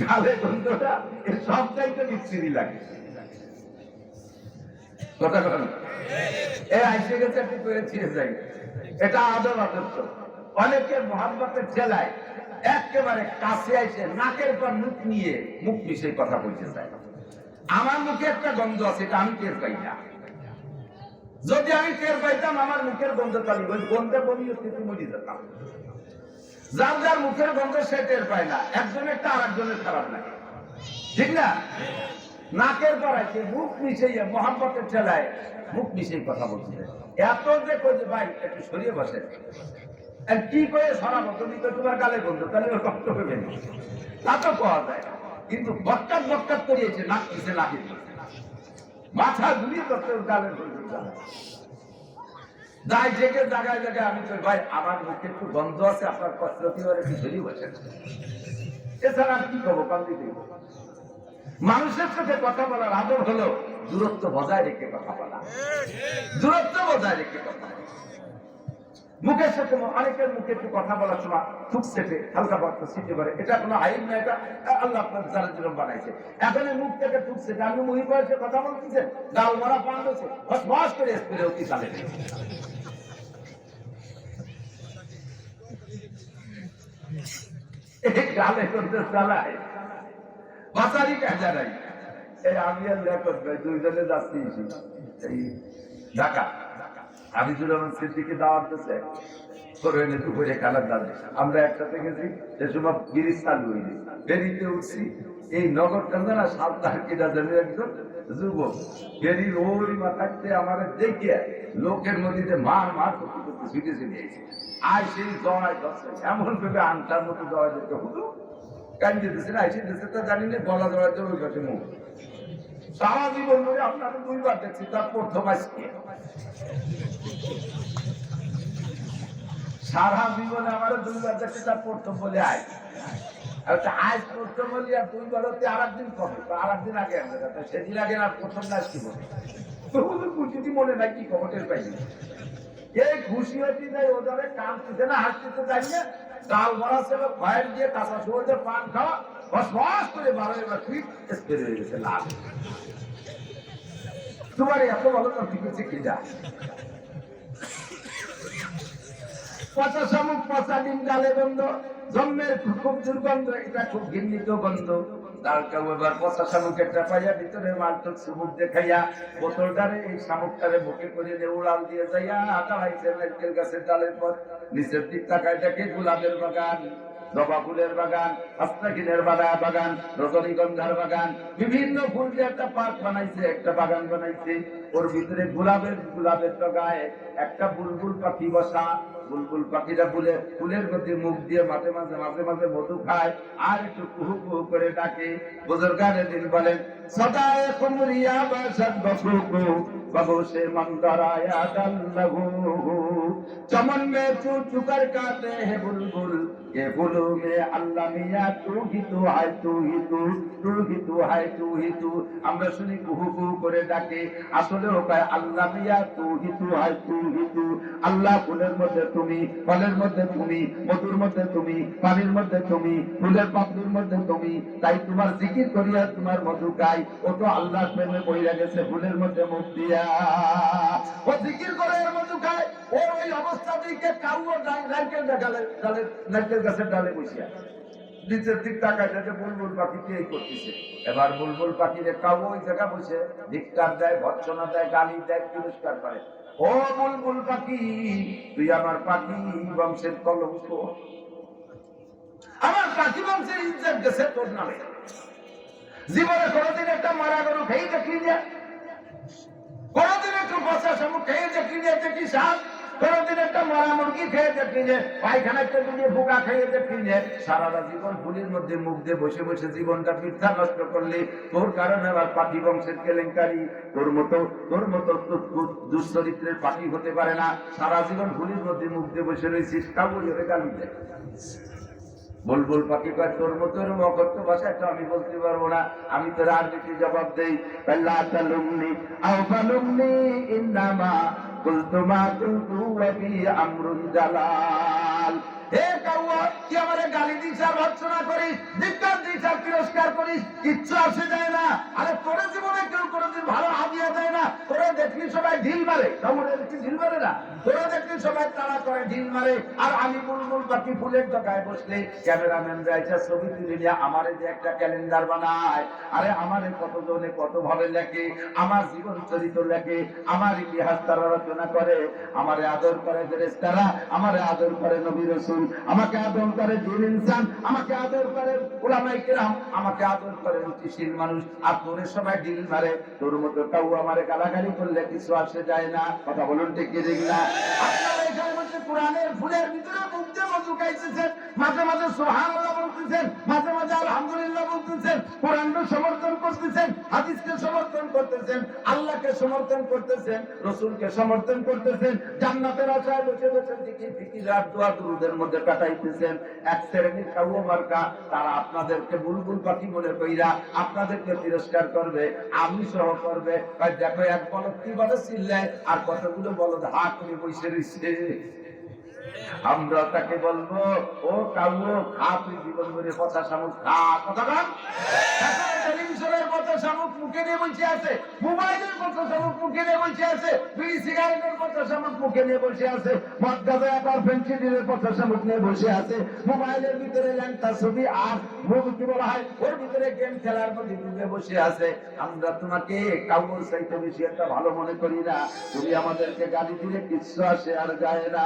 গালে গন্ধটা এর সব চাইতে বিচ্ছিরি লাগে। কথা কথা এ আইসে গেছে একটু করে ছিঁড়ে যাই, এটা আদর আদর্শ। অনেকে মোহাম্মতের ঠেলায় একেবারে কাছে আইসে নাকের পর মুখ নিয়ে মুখ মিশে কথা বলতে চায়। আমার মুখে একটা গন্ধ আছে, এটা আমি টের পাই না। যদি আমি টের পাইতাম আমার মুখের গন্ধ পালি, ওই গন্ধে বমি হচ্ছে মরি যেতাম। যার যার মুখের গন্ধ সে টের পায় না, একজনেরটা আর একজনের খারাপ লাগে, ঠিক না? নাকের পর আছে মুখ মিশাইয়া মোহাম্মতের ঠেলায় মুখ মিশিয়ে কথা বলছে। এত যে কইছে ভাই একটু সরিয়ে বসে, কি করে সরাবো? তুমি তো তোমার গালে গন্ধ, তাহলে ওর কষ্ট হবে না, তা তো পাওয়া যায়। কিন্তু বটকাত বটকাত করিয়েছে, নাক পিছে লাগিয়ে মাথা ঘুরিয়ে করতে গালের গন্ধ যাই থেকে জায়গায় জায়গায় আমি কই ভাই আমার মুখে একটু গন্ধ আছে, আপনার কষ্ট কি করে একটু সরিয়ে বসেন। এছাড়া আর কি করবো? কান্দি দিব। মানুষের সাথে কথা বলার আদব হলো দূরত্ব বজায় রেখে কথা বলা, দূরত্ব বজায় রেখে কথা বলা। মুখের সাথে অনেকের মুখে একটু কথা বলার সময় থুক সেটে হালকা বার্তা ছিটে পারে, এটা কোনো আইন না, এটা আল্লাহ আপনার যারা জীবন বানাইছে। এখন মুখ থেকে থুক সেটে আপনি মুহি বয়সে কথা বলতেছেন, গাল মারা পান হচ্ছে বস করে স্প্রে অতি চালে গালে করতে চালায় বাসারি কাজা নাই। এই আমি আর লেখক ভাই দুইজনে যাচ্ছি এই ঢাকা, আমি রহমান সিদ্দিকে দাওয়াত দিচ্ছে করে এনে দুপুরে কালার দাঁড়ে আমরা একসাথে গেছি। সে সময় ব্রিজ চালু হইনি, ফেরিতে উঠছি। এই নগর কান্দানা সাবধান কিনা জানি একজন যুবক ফেরির ওই মাথাতে আমার দেখে লোকের মধ্যে মার মার করতে করতে ছুটে চলে গেছে। আর সেই জয় দশে এমন ভেবে আনটার মতো জয় যেতে হতো কান্দি দিচ্ছে না, এসে দিচ্ছে তা জানি না, গলা জড়ার জন্য ওই কাছে মুখ। সারা জীবন ধরে আপনাকে দুইবার দেখছি, তার প্রথম আজকে সারা জীবনে আমার দুইবার দেখছি, তার প্রথম বলে আয় আজ প্রথম বলি আর দুইবার হচ্ছে আর একদিন কবে, আর একদিন আগে সেদিন আগে না প্রথম না কি বলে খুশি মনে নাই কি খবরের পাইনি। এই খুশি হতে যায় ওদের কাঁদতেছে না হাসতেছে যাই না, ডাল ভরা ছিল খয়ের দিয়ে কাঁচা শুয়োতে পান খাওয়া বস করে 12 ফিট স্প্রে হয়ে গেছে লাল। তোমার এত ভালো তো শিখেছে কি যা পচা শামুক পচা ডিম গালে গন্ধ, জন্মের খুব দুর্গন্ধ, এটা খুব ঘৃণিত গন্ধ। তার কেউ এবার পচা শামুক একটা পাইয়া ভিতরে মালটুক সুমুক দেখাইয়া বোতলটারে এই শামুকটারে বুকে করে উড়াল দিয়ে যাইয়া দাঁড়াইছে নারকেল গাছের ডালের পর। নিচের দিক তাকায় দেখে গোলাপের বাগান, জবা ফুলের বাগান, আস্তাকিনের বাগান, রজনীগন্ধার বাগান, বিভিন্ন ফুল দিয়ে একটা পার্ক বানাইছে, একটা বাগান বানাইছে। ওর ভিতরে গোলাপের ডগায় একটা বুলবুল পাখি বসা। বুলবুল পাখিটা ফুলের মধ্যে মুখ দিয়ে মাঝে মাঝে মধু খায় আর একটু কুহু কুহু করে ডাকে। বুজুর্গানে দিন বলেন সদায়ে কুমরিয়া বাসাত বফুকু বাবু সে মন্দরায়া দাল্লাহু चमन में तू चुकर काते है बुलबुल ये फूलों में अल्लाह मियां तू ही तू है तू ही तू तू ही तू है तू ही तू। আমরা শুনি কুহু কুহু করে ডাকে, আসলে ওটাই আল্লাহ মিয়াঁ তু হি তু হয় তু হি তু। আল্লাহ ফুলের মধ্যে তুমি, ফলের মধ্যে তুমি, মধুর মধ্যে তুমি, পানির মধ্যে তুমি, ফুলের পাপড়ির মধ্যে তুমি। তাই তোমার জিকির করিয়া তোমার মধু খাই। ও তো আল্লাহর প্রেমে পড়িয়া গেছে ফুলের মধ্যে মুখ দিয়া, ও জিকির করে এর মধু খায়। ওর ওই অবস্থা দিকে কাউও নারকেল গাছের ডালে বসিয়া নিচের দিক তাকায় দেখে বুলবুল পাখি কে করতেছে। এবার বুলবুল পাখিরে কাউ ওই জায়গা বসে ধিক্কার দেয়, ভর্ৎসনা দেয়, গালি দেয়, তিরস্কার করে। ও বুলবুল পাখি, তুই আমার পাখি বংশের কলঙ্ক, আমার পাখি বংশের ইজ্জত গেছে তোর নামে। জীবনে কোনদিন একটা মারা গরু খেয়ে দেখলি না, কোনদিন একটু পচা শামুক খেয়ে দেখলি না, দেখি সাপ কোনদিন একটা মরা মুরগি খেয়ে দেখলি যে, পায়খানা দিয়ে পোকা খেয়ে দেখলি যে। সারাটা জীবন ফুলের মধ্যে মুখ দিয়ে বসে বসে জীবনটা বৃথা নষ্ট করলে তোর কারণে আবার পাখি বংশের কেলেঙ্কারি। তোর মতো দুশ্চরিত্রের পাখি হতে পারে না। সারা জীবন ফুলের মধ্যে মুখ দিয়ে বসে রয়েছিস, কাউ ওরে গালি দেয়। বুলবুল পাখি কয় তোর মতো এরকম অকথ্য ভাষা তো আমি বলতে পারবো না, আমি তোর আর বেশি জবাব দেই। লা তালুমনি আও ফালুমনি ইন্নামা কুলতু মা কুলতু ওয়া বি আমরুন জালাল। হে কাউয়া, কি আমারে গালি দিস আর ভর্ৎসনা করিস, ধিক্কার দিস আর তিরস্কার করিস, কিচ্ছু আসে যায় না। আরে তোর জীবনে কেউ কোনোদিন ভালো হাদিয়া দেয় না। তোরা দেখলি সবাই ঢিল মারে, তোমরা দেখলি ঢিল মারে না, তোরা দেখলি সবাই তাড়া করে ঢিল মারে। আর আমি বুলবুল পাখি ফুলের ডগায় বসলে ক্যামেরাম্যান রাইছা ছবি তুলে নিয়ে আমারে যে একটা ক্যালেন্ডার বানায়। আরে আমারে কতজনে কত ভাবে লেখে, আমার জীবন চরিত্র লেখে, আমার ইতিহাস তারা রচনা করে। আমারে আদর করে ফেরেশতারা, আমারে আদর করে নবী রাসূল, আমাকে আদর করে জিন ইনসান, আমাকে আদর করে উলামায়ে কিরাম, আমাকে আদর করে রুচিশীল মানুষ। আর তোর সবাই ঢিল মারে। তোর মতো কাউ আমারে গালাগালি করলে কিছু আসে যায় না। কথা বলুন ঠিক কি ঠিক না? আপনারা এখানে বসে কোরআনের ফুলের ভিতরে মুখ দিয়ে মধু খাইতেছেন, মাঝে মাঝে সুবহানাল্লাহ বলতেছেন, মাঝে মাঝে আলহামদুলিল্লাহ বলতেছেন, কোরআনকে সমর্থন করতেছেন, হাদিসকে সমর্থন করতেছেন, আল্লাহকে সমর্থন করতেছেন, রাসূলকে সমর্থন করতেছেন, জান্নাতের আশায় বসে বসে জিকির আর দোয়া দুরুদের মধ্যে কাটাইতেছেন। এক শ্রেণীর কাউয়া মার্কা, তারা আপনাদেরকে বুলবুল পাখি বলে কইরা আপনাদেরকে তিরস্কার করবে, আমি সহ করবে। দেখো এক বলদ কি বলে চিল্লায়, আর কতগুলো বলদ হা করে বসে রয়েছে। আমরা তাকে বলবো ও কাউয়া খা, তুই জীবন ভরে পচা শামুক খা। কথা বল। টেলিভিশনের পচা শামুক মুখে নিয়ে বসে আছে, মোবাইলের পচা শামুক মুখে নিয়ে বসে আছে, বিড়ি সিগারেটের পচা শামুক মুখে নিয়ে বসে আছে, মদ গাঁজা আবার ফেন্সিডিলের পচা শামুক নিয়ে বসে আছে, মোবাইলের ভিতরে ল্যাংটা ছবি আর কি বলা হয় ওর ভিতরে গেম খেলার মধ্যে ডুবে বসে আছে। আমরা তোমাকে কাউর চাইতে বেশি একটা ভালো মনে করি না। তুমি আমাদেরকে গালি দিলে কিচ্ছু আসে আর যায় না।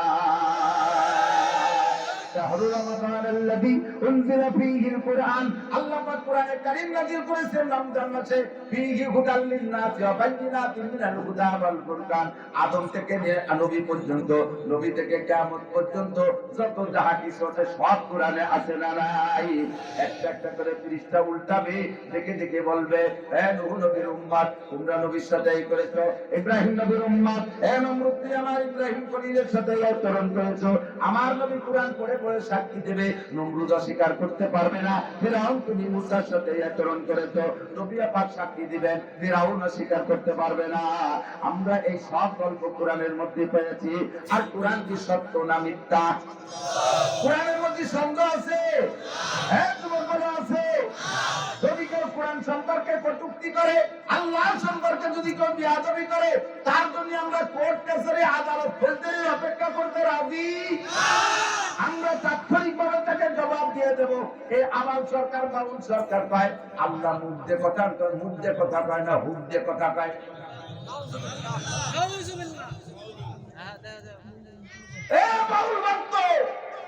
শাহরু রমাদান আল্লাযী উনজিলা ফীহিল কুরআন, আল্লাহ পাক কোরআনে কারীম নাযিল করেছেন রমজান মাসে। ফীহি হুদাল লিন-নাস ওয়া বাইয়িনাতিন মিনাল হুদা ওয়াল ফুরকান। আদম থেকে নবী পর্যন্ত, নবী থেকে কিয়ামত পর্যন্ত যত যাহা কিছু আছে সব কোরআনে আছে না নাই? একটা একটা করে পৃষ্ঠা উল্টাবে, দেখে দেখে বলবে হে নূহ নবীর উম্মত, তোমরা নবীর সাথে এই করেছো, ইব্রাহিম নবীর উম্মত, হে নমরুদ তুমি আমার ইব্রাহিম খলিলের সাথে এই আচরণ করেছো। আমার নবী কোরআন পড়ে পড়ে সাক্ষী দেবে, নমরুদ অস্বীকার করতে পারবে না। ফিরআউন তুমি মুসার সাথে এই আচরণ করেছো, নবী পাক সাক্ষী দিবেন, ফিরআউন অস্বীকার করতে পারবে না। আমরা এই সব গল্প কোরআনের মধ্যে পেয়েছি। আর কোরআন কি সত্য না মিথ্যা? কোরআনের মধ্যে সন্দেহ আছে? হ্যাঁ, তোমার বলা আছে। যদি কেউ কোরআন সম্পর্কে কটূক্তি কটূক্তি করে, আল্লাহর সম্পর্কে যদি কেউ বেয়াদবি করে, তার জন্য আমরা কোর্ট কাছারি আদালত ফেলতে অপেক্ষা করতে রাজি। আমরা তাৎক্ষণিকভাবে তাকে জবাব দিয়ে দেব। এই আওয়াল সরকার বাউল সরকার কয় আল্লাহ মুখ দিয়ে কথা কয় না, হুক দিয়ে কথা কয়। এ বাউল ভক্ত,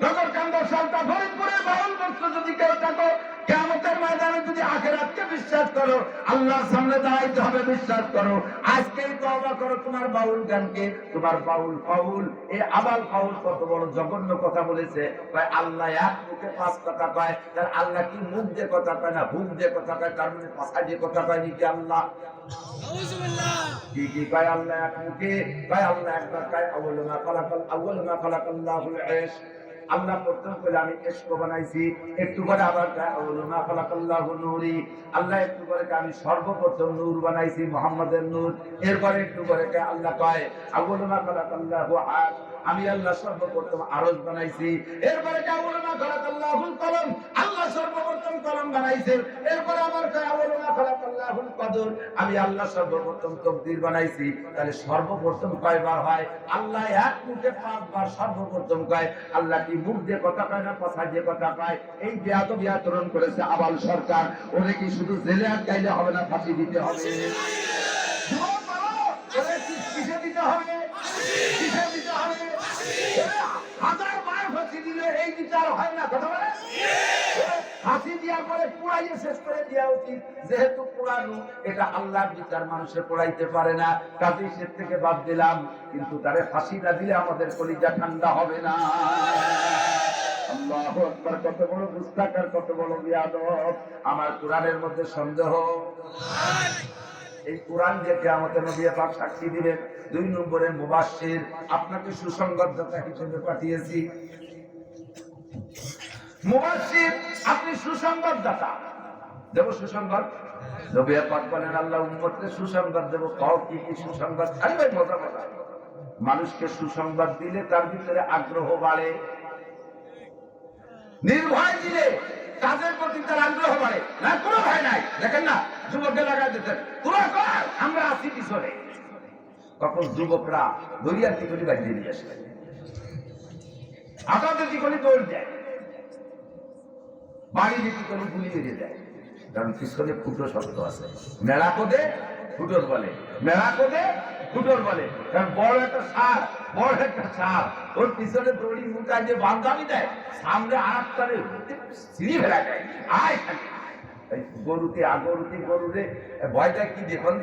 নগরকান্দা সালতা ফরিদপুরের বাউল ভক্ত যদি কেউ থাকো, কিয়ামতের ময়দানে যদি আখিরাতকে বিশ্বাস করো, আল্লাহর সামনে দাঁড়াইতে হবে বিশ্বাস করো, আজকেই তওবা করো তোমার বাউল গানকে, তোমার বাউল এই আবাল ফাউল কত বড় জঘন্য কথা বলেছে। কয় আল্লাহ এক মুখে পাঁচ কথা কয়, তার আল্লাহ কি মুখ দিয়ে কথা কয় না, হুক দিয়ে কথা কয়, তার মানে পাশা দিয়ে কথা কয় নাকি আল্লাহ? কি কয় আল্লাহ এক মুখে? কয় আল্লাহ একবার কয় আউয়ালু মা খালাকাল্লাহুল ইশক। আল্লাহ প্রথম বলে আমি ইশক বানাইছি, একটু পরে আবার কয় আউয়ালু মা খালাকাল্লাহু নূরি। আল্লাহ একটু পরে কয় আমি সর্বপ্রথম নূর বানাইছি, মুহাম্মাদের নূর। এরপরে একটু পরে কয় আল্লাহ কয় আউয়ালু মা খালাকাল্লাহু আরশ, আমি আল্লাহ সর্বপ্রথম আরশ বানাইছি। এরপরে কয় আউয়ালু মা খালাকাল্লাহুল কলম, আল্লাহ সর্বপ্রথম কলম বানাইছেন। এরপরে আবার কয় আউয়ালু মা খালাকাল্লাহুল কদর, আমি আল্লাহ সর্বপ্রথম তকদীর বানাইছি। তাহলে সর্বপ্রথম কয়বার হয়? আল্লাহ এক মুখে পাঁচবার সর্বপ্রথম কয়। আল্লাহ কি মুখ দিয়ে কথা কয় না কথা দিয়ে কথা কয়? এই বেয়াদবি আচরণ করেছে আবাল সরকার। ওরে কি শুধু জেলে আটকাইলে হবে না, ফাঁসি দিতে হবে? কিসে দিতে হবে? কিসে দিতে হবে? হাজার বার ফাঁসি দিলে এই বিচার হয় না, কথা বলে? ফাঁসি দেওয়ার পরে পুরাইয়ে শেষ করে দেওয়া উচিত। যেহেতু পুরানো, এটা আল্লাহর বিচার মানুষে পড়াইতে পারে না, কাজেই সে থেকে বাদ দিলাম। কিন্তু তারে ফাঁসি না দিলে আমাদের কলিজা ঠান্ডা হবে না। আল্লাহু আকবার! কত বড় মুস্তাক আর কত বড় বিয়াদব! আমার কোরআনের মধ্যে সন্দেহ? এই কোরআন যে কিয়ামতের নবী পাক সাক্ষী দিবেন। 2 নম্বরে মুবাশশির, আপনাকে সুসংবাদদাতা হিসেবে পাঠিয়েছি। মুবাশশির, আপনি সুসংবাদদাতা। দেব সুসংবাদ। নবী পাক বলেন আল্লাহ উম্মতকে সুসংবাদ দেব। কও কি কি সুসংবাদ? আরে ভাই মজা মজা। মানুষকে সুসংবাদ দিলে তার ভিতরে আগ্রহ বাড়ে, নির্ভয় দিলে কাজের প্রতি তার আগ্রহ বাড়ে। না কোনো ভয় নাই, দেখেন না যুবককে লাগাই দিতেন, তোরা কর আমরা আছি পিছনে। তখন যুবকরা দরিয়ার কি করে বাইরে নিয়ে আসে, আটাতে কি করে দৌড় দেয়, বাড়ি দিকে করে গুলি এড়িয়ে দেয়। কারণ পিছনে ফুটো শব্দ আছে। মেলা কোদে ফুটোর বলে, মেলা কোদে ফুটোর বলে। কারণ বড় একটা সার, বড় একটা সার, ওর পিছনে দড়ি মুটায় যে বান্ধামি দেয়, সামনে আরেকটারে সিঁড়ি ফেলা যায়। আয় খালি গরুতে গরুরে ভয়টা কি দেখুন,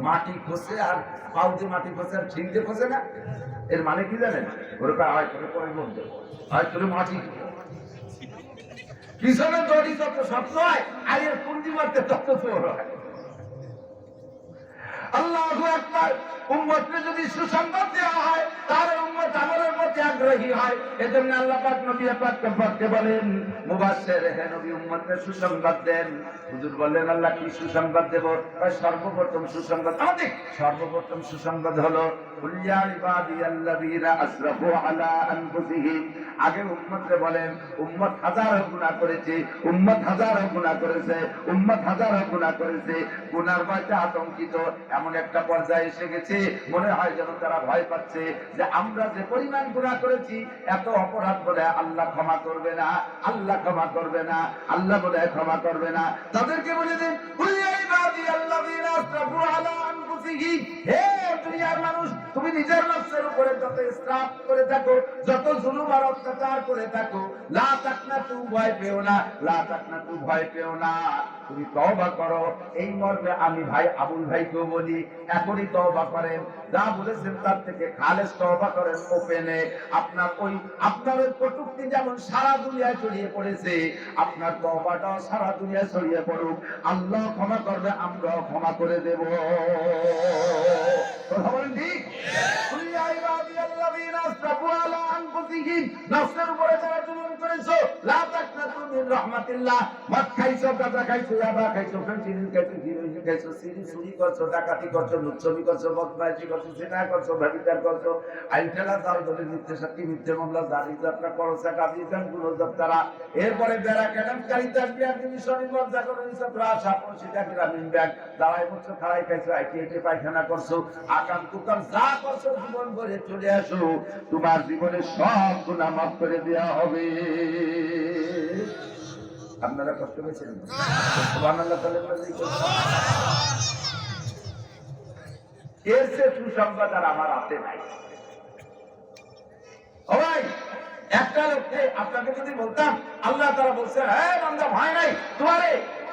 মাটি খসে আর পাউতে মাটি খসে আর ছিনতে খসে না। এর মানে কি জানেন? ওরকম আয় করে পরে মধ্যে আয় করে মাটি পিছনে দড়ি যত শক্ত হয় আর এর কুন্ডি মারতে তত জোর হয়। আল্লাহু আকবার! উম্মতকে যদি সুসংবাদ দেওয়া হয়, তাহলে উম্মত আমলের প্রতি আগ্রহী হয়। এজন্য আল্লাহ পাক নবী পাককে বলেন মুবাশশির, হে নবী উম্মতকে সুসংবাদ দেন। হুজুর বললেন আল্লাহ কি সুসংবাদ দেব? সর্বপ্রথম সুসংবাদ, আমাদের সর্বপ্রথম সুসংবাদ হলো কুল ইয়া ইবাদিয়াল্লাযীনা আসরাফু আলা আনফুসিহিম। আগে উম্মতকে বলেন উম্মত হাজারো গুনাহ করেছে, উম্মত হাজারো গুনাহ করেছে, উম্মত হাজারো গুনাহ করেছে। গুনার ভয়তে আতঙ্কিত এমন একটা পর্যায়ে এসে গেছে, মনে হয় যেন তারা ভয় পাচ্ছে যে আমরা যে পরিমাণ গুনাহ করেছি, এত অপরাধ বলে আল্লাহ ক্ষমা করবে না, আল্লাহ ক্ষমা করবে না, আল্লাহ বলে ক্ষমা করবে না। তাদেরকে বলে দিন কুল ইয়া ইবাদিয়াল্লাযীনা আসরাফু আলা আনফুসিহিম, হে দুনিয়ার মানুষ, তুমি নিজের নফসের উপরে যত ইসরাফ করে থাকো, যত জুলুম আর অত্যাচার করে থাকো, লা তাকনাতু, ভয় পেও না, লা তাকনাতু, ভয় পেও না, তুমি তওবা করো। এই মর্মে আমি ভাই আবুল ভাইকেও বলি এখনই তওবা করেন, যা বলেছেন তার থেকে খালেস তওবা করেন ওপেনে। আপনার ওই কটূক্তি যেমন সারা দুনিয়ায় ছড়িয়ে পড়েছে, আপনার তওবাটাও সারা দুনিয়ায় ছড়িয়ে পড়ুক। আল্লাহ ক্ষমা করবে, আমরাও ক্ষমা করে দেব। কথা বলেন ঠিক? নফসের উপরে যারা জুলুম করেছো লা তাকনাতু মিন রাহমাতিল্লাহ। মদ খাইছো, গাঁজা খাইছো, ইয়াবা খাইছো, ফেন্সিডিল খাইছো, হিরোইন খাইছো, চুরি করছো, ডাকাতি করছো, লুচ্ছমি করছো, বদমাইশি করছো, জিনা করছো, ব্যভিচার করছো, আইন ঠেলা জাল ধরে মিথ্যে সাক্ষী, মিথ্যে মামলা, জারি যাত্রা, করসা, কাজী গান, গুণযোদ্ধারা, এরপরে বেড়া কেলেঙ্কারিতা, বিয়াদবি, স্বনির্ভর জাগরণী ছাত্র, আশা, পরিষিতা, গ্রামীণ ব্যাংক, দাঁড়াই করছো, খাড়াই খাইছো, আইটি পায়খানা করছো, আকাম কুকাম যা করছো জীবন ভরে চলে আসো, তোমার জীবনে সব গুনাহ মাফ করে দেওয়া হবে। আপনারা কষ্ট পেয়েছেন? সুবহানাল্লাহ। এর চেয়ে সুসংবাদ আর আমার হাতে নাই। ও ভাই, একটা লোককে আপনাকে যদি বলতাম আল্লাহ তাআলা বলছে, হ্যাঁ বান্দা ভয় নাই, তোমারে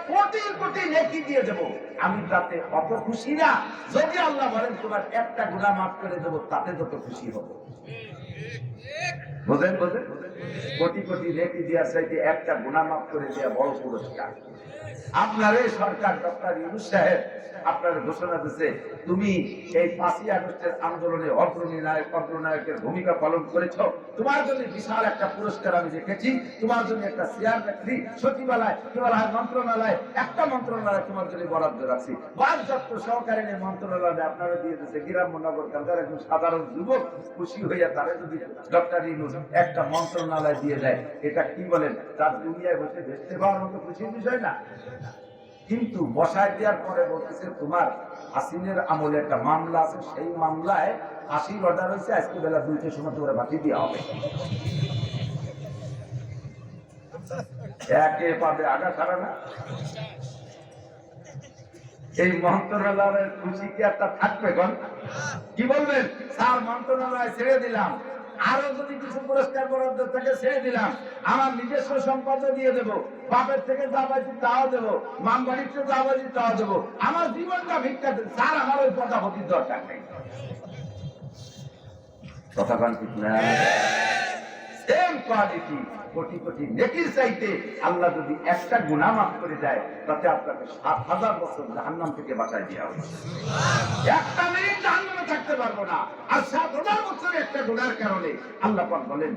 কোটি কোটি নেকি দিয়ে দেব, আমি তাতে অত খুশি না যদি আল্লাহ বলেন তোমার একটা গুনাহ মাফ করে দেব, তাতে যত খুশি হব। বুঝেন? কোটি কোটি নেকি দেওয়ার চাইতে একটা গুনাহ মাফ করে দেওয়া বড় পুরস্কার। আপনার এই সরকার ডক্টর ইউনূস সাহেব আপনার ঘোষণা দিচ্ছে, তুমি এই 5ই আগস্টের আন্দোলনে অগ্রনায়কের ভূমিকা পালন করেছ, তোমার জন্য বিশাল একটা পুরস্কার আমি রেখেছি, তোমার জন্য একটা চেয়ার রাখছি সচিবালয়, মন্ত্রণালয়, একটা মন্ত্রণালয় তোমার জন্য বরাদ্দ রাখছি, বাসযত্র সহকারী মন্ত্রণালয় আপনারা দিয়ে দিচ্ছে। গ্রাম্য নগর কান্দার একজন সাধারণ যুবক খুশি হইয়া তারা যদি ডক্টর ইউনূস একটা মন্ত্রণালয় দিয়ে দেয়, এটা কি বলেন, তার দুনিয়ায় বসে ভেসতে পাওয়ার মতো খুশির বিষয় না? কিন্তু বসায় দেওয়ার পরে বলতেছে, তোমার হাসিনের আমলে একটা মামলা আছে, সেই মামলায় 80 অর্ডার হয়েছে, আজকে বেলা 2টার সময় তোমরা বাকি দেওয়া হবে। একে পাবে আগা ছাড়া না। এই মন্ত্রণালয়ের খুশি কি একটা থাকবে? কি বলবেন? স্যার মন্ত্রণালয় ছেড়ে দিলাম, আরো যদি কিছু পুরস্কার বরাদ্দ থেকে ছেড়ে দিলাম, আমার নিজস্ব সম্পদ দিয়ে দেবো, বাপের থেকে যা বাজি তাও দেবো, মাম বাড়ির থেকে যা বাজি তাও দেবো, আমার জীবনটা ভিক্ষা দেন স্যার, আমার ওই পদাপতির দরকার নেই। কথা বলেন ঠিক না? সেম কোয়ালিটি কোটি কোটি নেকির চাইতে আল্লাহ যদি একটা গুনাহ মাফ করে দেয়, তাতে আপনাকে 7000 বছর জাহান্নাম থেকে বাঁচায় দেওয়া হবে। একটা মিনিট জাহান্নামে থাকতে পারবো না, আর 7000 বছর একটা গুনাহের কারণে। আল্লাহ পাক বলেন,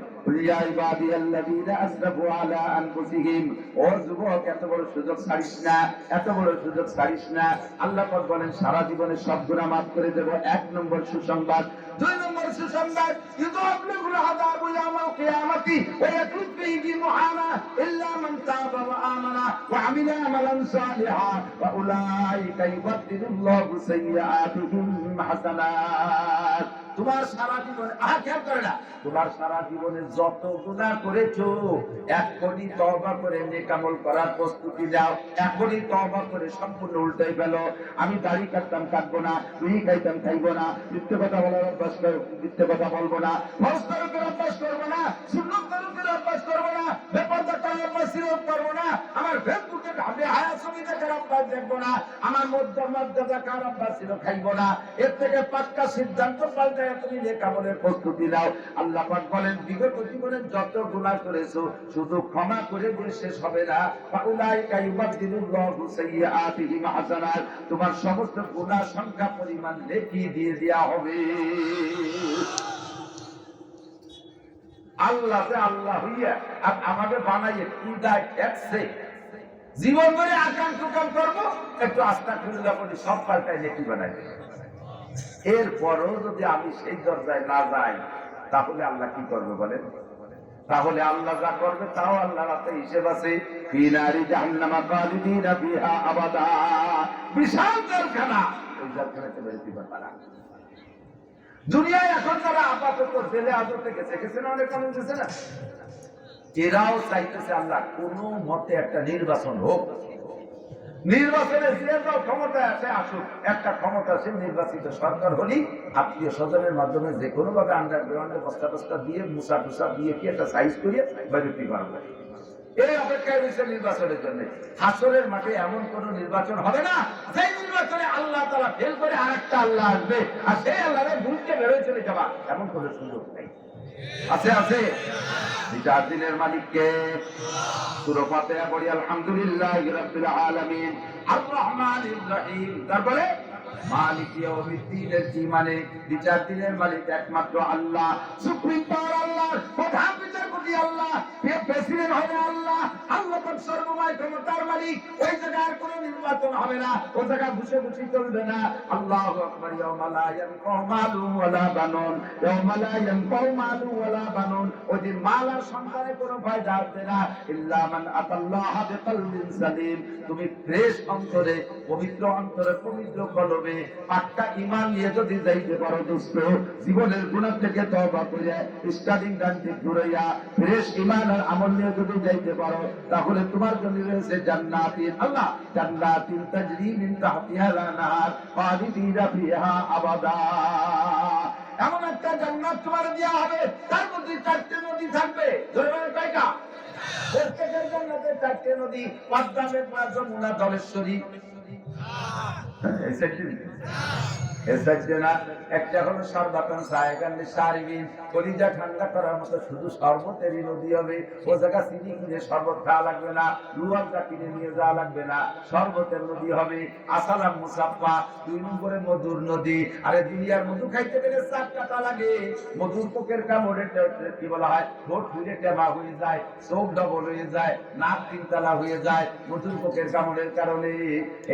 ইয়া ইবাদিয়াল্লাযীনা আসরাফু আলা আনফুসিহিম, ও যুবক এত বড় সুযোগ ছাড়িস না, এত বড় সুযোগ ছাড়িস না। আল্লাহ পাক বলেন, সারা জীবনে সব গুনাহ মাফ করে দেব। 1 নম্বর সুসংবাদ। 2 নম্বর সুসংবাদ, ইউযাবলিগুল আযাবু ইয়াওমাল কিয়ামাতি ওয়া ইয়াতুবু মুহানা ইল্লা মান তাবা ওয়া আমানা ওয়া আমিলা আমালান সালিহান ওয়া উলাইকা ইউবাদদিলুল্লাহু সাইয়্যাতিহিম হাসানাত। তোমার সারা জীবনে খেয়াল করে না, তোমার সারা জীবনে যত গুনাহ করেছো, এখনই তওবা করে নেক আমল করার প্রস্তুতি নাও। এখনই তওবা করে সম্পূর্ণ উল্টাই ফেলো। আমি দাড়ি কাটতাম, কাটবো না, বিড়ি খাইতাম, খাইবো না, মিথ্যে কথা বলার অভ্যাস করবো, মিথ্যে কথা বলবো না, ফরজ তরকের অভ্যাস করবো না, সুন্নাত তরকের অভ্যাস করবো না, বেপরদা করার অভ্যাস করবো না, আমার ফেসবুকে ভাবে হায়া ছবি দেখার অভ্যাস দেখবো না, আমার মর্যাদা কার অভ্যাস ছিল খাইবো না। এর থেকে পাক্কা সিদ্ধান্ত পাল্টে তুমি নেক আমলের প্রস্তুতি নাও। আল্লাহ পাক বলেন, বিগত জীবনে যত গুনাহ করেছো শুধু ক্ষমা করে দিয়ে শেষ হবে না, ফাউলাইকা ইউবাদদিলুল্লাহু সাইয়্যাতিহিম হাসানাত, তোমার সমস্ত গুনাহ সংখ্যা পরিমাণ নেকি দিয়ে দেয়া হবে। আল্লাহ যে আল্লাহ হইয়া আর আমাকে বানাইয়ে কি দায় ঠেকছে, জীবন ধরে আকাম টুকাম করবো, একটু আস্তাগফিরুল্লাহ বলি, সব পাল্টাই নেকি বানাই। এরপরও যদি আমি সেই দরজায় না যাই, তাহলে আল্লাহ কি করবে বলেন? তাহলে আল্লাহ যা করবে তাও আল্লাহ রাতে হিসেব আছে। ফি নারি জাহান্নামা খালিদিনা ফিহা আবাদা, বিশাল জেলখানা, ওই জেলখানাতে বেরোতে পারবে না। দুনিয়ায় এখন যারা আপাতত জেলে হাজতে গেছে না, অনেক মানুষ গেছে না, এরাও চাইতেছে আল্লাহ কোন মতে একটা নির্বাচন হোক, নির্বাচনে যে যাও ক্ষমতায় আছে আসুক, একটা ক্ষমতাসীন নির্বাচিত সরকার হলি আত্মীয় স্বজনের মাধ্যমে যে কোনো ভাবে আন্ডারগ্রাউন্ডে বস্তা টস্তা দিয়ে মুসা টুসা দিয়ে কি একটা সাইজ করিয়ে বেরোতে পারবে। এই অপেক্ষায় রয়েছে নির্বাচনের জন্য। হাসরের মাঠে এমন কোন নির্বাচন হবে না যে নির্বাচনে আল্লাহ তাআলা ফেল করে আরেকটা আল্লাহ আসবে, আর সেই আল্লাহরে ভুলতে বেরোয় চলে যাওয়া, এমন কোন সুযোগ নেই। আছে আছে বিচার দিনের মালিককে। সূরা ফাতিহা পড়ি, আলহামদুলিল্লাহি রাব্বিল আলামিন আর রহমানির রহিম। তারপরে মালিক ইয়াউমিদ্দিনের কি মানে? বিচার দিনের মালিক একমাত্র আল্লাহ, সুপ্রিম পাওয়ার আল্লাহ, প্রধান বিচারপতি আল্লাহ, প্রেসিডেন্ট হবে আল্লাহ, আল্লাহ পাক সর্বময় ক্ষমতার মালিক। ওই জায়গায় কোনো নির্বাচন হবে না, ওই জায়গায় ঘুষে ঘুষি চলবে না। আল্লাহু আকবার। ইয়াউমা লা ইয়ানফাউ মালুন ওয়ালা বানুন, ইয়াউমা লা ইয়ানফাউ মালুন ওয়ালা বানুন, ওই দিন মাল আর সন্তানের কোনো ফায়দা হবে না, ইল্লা মান আতাল্লাহা বিকলবিন সালিম। তুমি ফ্রেশ অন্তরে, পবিত্র অন্তরে, পবিত্র কলবে পাক্কা ঈমান নিয়ে যদি যাইতে পারো দোস্ত, জীবনের গুনাহ থেকে তওবা করে স্টার্টিং গান থেকে ঘুরাইয়া ফ্রেশ ঈমান আর আমল নিয়ে যদি যাইতে পারো, তাহলে তোমার জন্য রয়েছে জান্নাতিন, আল্লাহ জান্নাতিন তাজরি মিন তাহতিহা আল-আনহার খালিদিনা ফিহা আবাদা। এমন একটা জান্নাত তোমার দেওয়া হবে, তার মধ্যে 4টে নদী থাকবে। ধরে মানে কয়টা? প্রত্যেকের জান্নাতে 4টে নদী, পদ্মা, মেঘনা, যমুনা, ধলেশ্বরী। একটা হলো সর্বাতন সাহেগান্নি সারিবিন, কলিজা ঠান্ডা করার মতো শুধু শরবতেরই নদী হবে। ও জায়গা চিনি কিনে শরবত খাওয়া লাগবে না, রুয়ালটা কিনে নিয়ে যাওয়া লাগবে না, শরবতের নদী হবে। আসালাম মুসাফা, 2 নম্বরে মধুর নদী। আরে দুনিয়ার মধু খাইতে গেলে 4 কাটা লাগে। মধুর পোকের কামড়ে কি বলা হয়, ঠোঁট ফুলে টেমা হয়ে যায়, চোখ ডবল হয়ে যায়, নাক 3 তালা হয়ে যায় মধুর পোকের কামড়ের কারণে।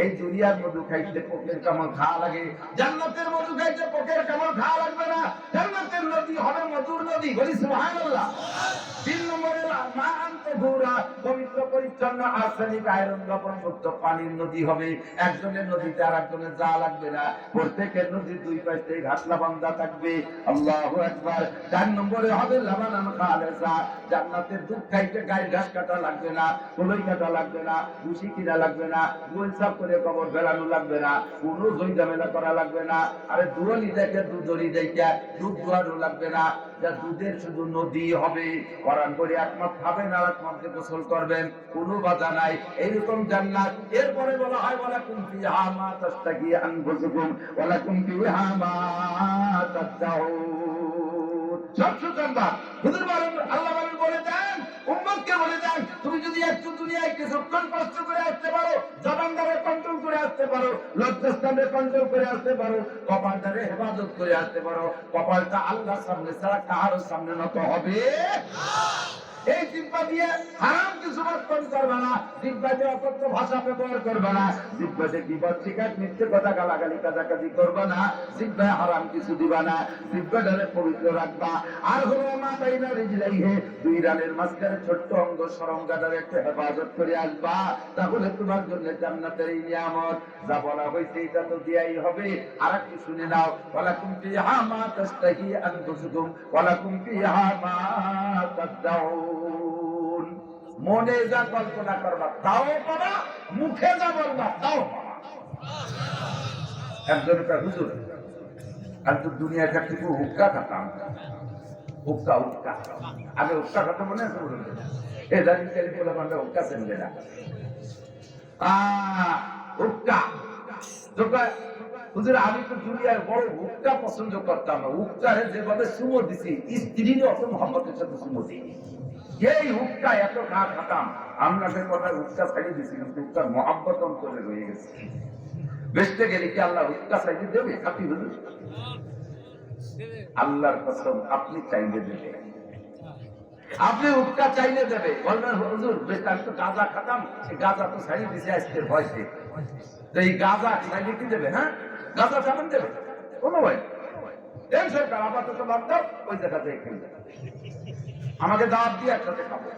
এই দুনিয়ার মধু খাইতে পোকের কামড় খাওয়া লাগে, জান্নাতের মধু খাইতে পোকের কামড় খাওয়া লাগবে না। জান্নাতের নদী হবে মধুর নদী, বলি সুবহানাল্লাহ। 3 নম্বরে মা আনতে ঘুরা, পবিত্র পরিচ্ছন্ন আর্সেনিক আয়রন লবণ মুক্ত পানির নদী হবে। একজনের নদীতে আর একজনের যাওয়া লাগবে না, প্রত্যেকের নদীর 2 পাশে ঘাটলা বান্ধা থাকবে। আল্লাহু আকবার। 4 নম্বরে হবে লাবানান খালেসা, জান্নাতের দুধ খাইতে গায়ে ঘাস কাটা লাগবে না, কলই কাটা লাগবে না, ভুসি কিনা লাগবে না, গোল সাফ করে কবর ফেলানো লাগবে না, কোনো জয় ঝামেলা করা লাগবে না। আরে দুধলি দেখে দুধলি দেখে দুধ দোয়ানো লাগবে না, যা দুধের শুধু নদী হবে। কোরআন করে একমাত্র খাবেন আর একমাত্র গোসল করবেন, কোনো বাধা নাই। এইরকম জান্নাত। এরপরে বলা হয় ওয়ালাকুম ফিহা মা তাশতাহি আনফুসুকুম ওয়ালাকুম ফিহা মা তাদউন। সবচেয়ে জান্নাত হুজুর বলেন, আল্লাহ বলেন, বলে দেন উম্মতকে, বলে দেন তুমি যদি একটু দুনিয়ায় কিছুক্ষণ কষ্ট করে আসতে পারো, জবানদারে কন্ট্রোল করে আসতে পারো, লজ্জাস্থানে কন্ট্রোল করে আসতে পারো, কপালটারে হেফাজত করে আসতে পারো, কপালটা আল্লাহর সামনে ছাড়া কারোর সামনে নত হবে না। এই জিহ্বা দিয়ে হারাম কিছু বর্তন করবে না, জিহ্বা দিয়ে অকথ্য ভাষা ব্যবহার করবে না, জিহ্বা দিয়ে বিপদ শিকার মিথ্যে কথা গালাগালি কাজাকাজি করবে না, জিহ্বায় হারাম কিছু দিবা না, জিহ্বাটারে পবিত্র রাখবা। আর হলো মা বাইনা রিজলাইহি, 2 রানের মাঝখানে ছোট্ট অঙ্গ সরঙ্গাটারে একটু হেফাজত করে আসবা, তাহলে তোমার জন্য জান্নাতের এই নিয়ামত যা বলা হয়েছে এটা তো দেয়াই হবে। আর একটু শুনে নাও, ওয়ালাকুম ফিহা মা তাশতাহি আনফুসুকুম ওয়ালাকুম ফিহা মা তাদউন। মনে যা কল্পনা করবা তাও পাবা, মুখে যা বলবা তাও পাবা। একজন হুজুর আর তো দুনিয়া থাকতে হুক্কা খাতাম, হুক্কা হুক্কা আগে হুক্কা খাতাম, মনে আছে? এ জানি তেল বলে আমরা হুক্কা চেনবে না, হুক্কা। হুজুর আমি তো দুনিয়ার বড় হুক্কা পছন্দ করতাম না, হুক্কারে যেভাবে সুমো দিছি, স্ত্রীর অত মোহাম্মতের সাথে সুমো দিই, এই হুক্কা এত খা খাতাম। আপনাদের কথা হুক্কা ছাড়িয়ে দিছি, কিন্তু হুক্কার মহাব্বত অন্তরে রয়ে গেছে। বেচতে গেলে কি আল্লাহ হুক্কা চাইতে দেবে? খাতি হুজুর আল্লাহর কসম আপনি চাইলে দেবে, আপনি হুক্কা চাইলে দেবে। বলবেন হুজুর আমি তো গাঁজা খাতাম, সেই গাঁজা তো ছাড়িয়ে দিছে আজকের ভয়সে, তো এই গাঁজা চাইলে কি দেবে? হ্যাঁ, গাঁজা চাবেন দেবে, কোনো ভয় এই সরকার আপাতত বাদ দাও, ওই জায়গাতে খেলবে, আমাকে দাওয়াত দিয়ে একসাথে খাবো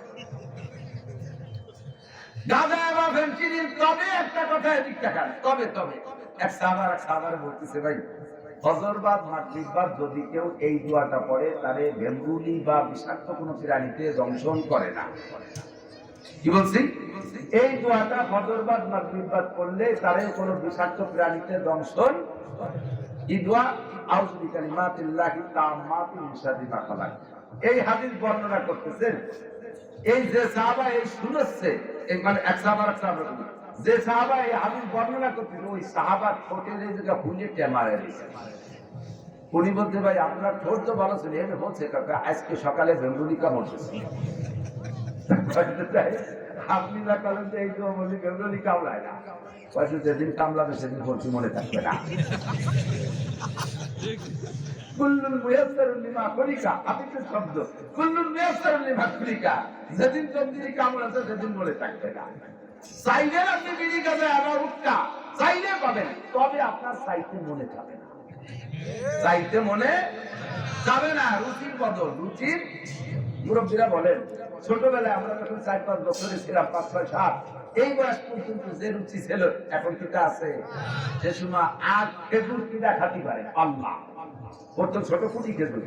গাঁজা এবং ফেন্সিডিল। তবে একটা কথা এদিক টাকান, তবে তবে এক সাহাবারে বলতেছে, ভাই ফজরবাদ মাগরিববাদ যদি কেউ এই দোয়াটা পড়ে, তারে ভেমরুলি বা বিষাক্ত কোনো প্রাণীতে দংশন করে না। কি বলছি? এই দোয়াটা ফজরবাদ মাগরিববাদ করলে তারে কোনো বিষাক্ত প্রাণীতে দংশন। এই দোয়া আউযু বিকালিমাতিল্লাহি তাম্মাতি মিন শাররি মা খালাক। এই হাদিস বর্ণনা করতেছেন এই যে সাহাবা এই শুনেছে, এই মানে এক সাহাবা যে সাহাবা এই হাদিস বর্ণনা করতেছে, ওই সাহাবা ঠোঁটের এই জায়গা ফুলে টেমারে দিয়েছে। উনি বলতে, ভাই আপনার ঠোঁট তো ভালো ছিল, এমনি হচ্ছে কাকা আজকে সকালে বেঙ্গুলি কামড়তেছে। আপনি না করেন তো এই তো বলি বেঙ্গুলি কামড়ায় না, হয়তো যেদিন কামলাবে সেদিন বলছি মনে থাকবে না। কুল্লুল মুয়াসসারুন লিমা খুলিকা, হাদিসের শব্দ, কুল্লুল মুয়াসসারুন লিমা খুলিকা, যেদিন তকদিরে কামল আছে সেদিন মনে থাকবে না। চাইলে আপনি বিড়ি গাছে আবার উঠকা চাইলে পাবেন, তবে আপনার চাইতে মনে যাবে না, চাইতে মনে যাবে না। রুচির বদল, রুচির মুরব্বীরা বলেন ছোটবেলায় আমরা যখন 4-5 বছরে ছিলাম, 5, 6, 7 এই বয়স পর্যন্ত যে রুচি ছিল এখন কিটা আছে? সে সময় আর খেজুর কিনা খাতি পারে আল্লাহ, ওর তো ছোট কুটি খেজুর,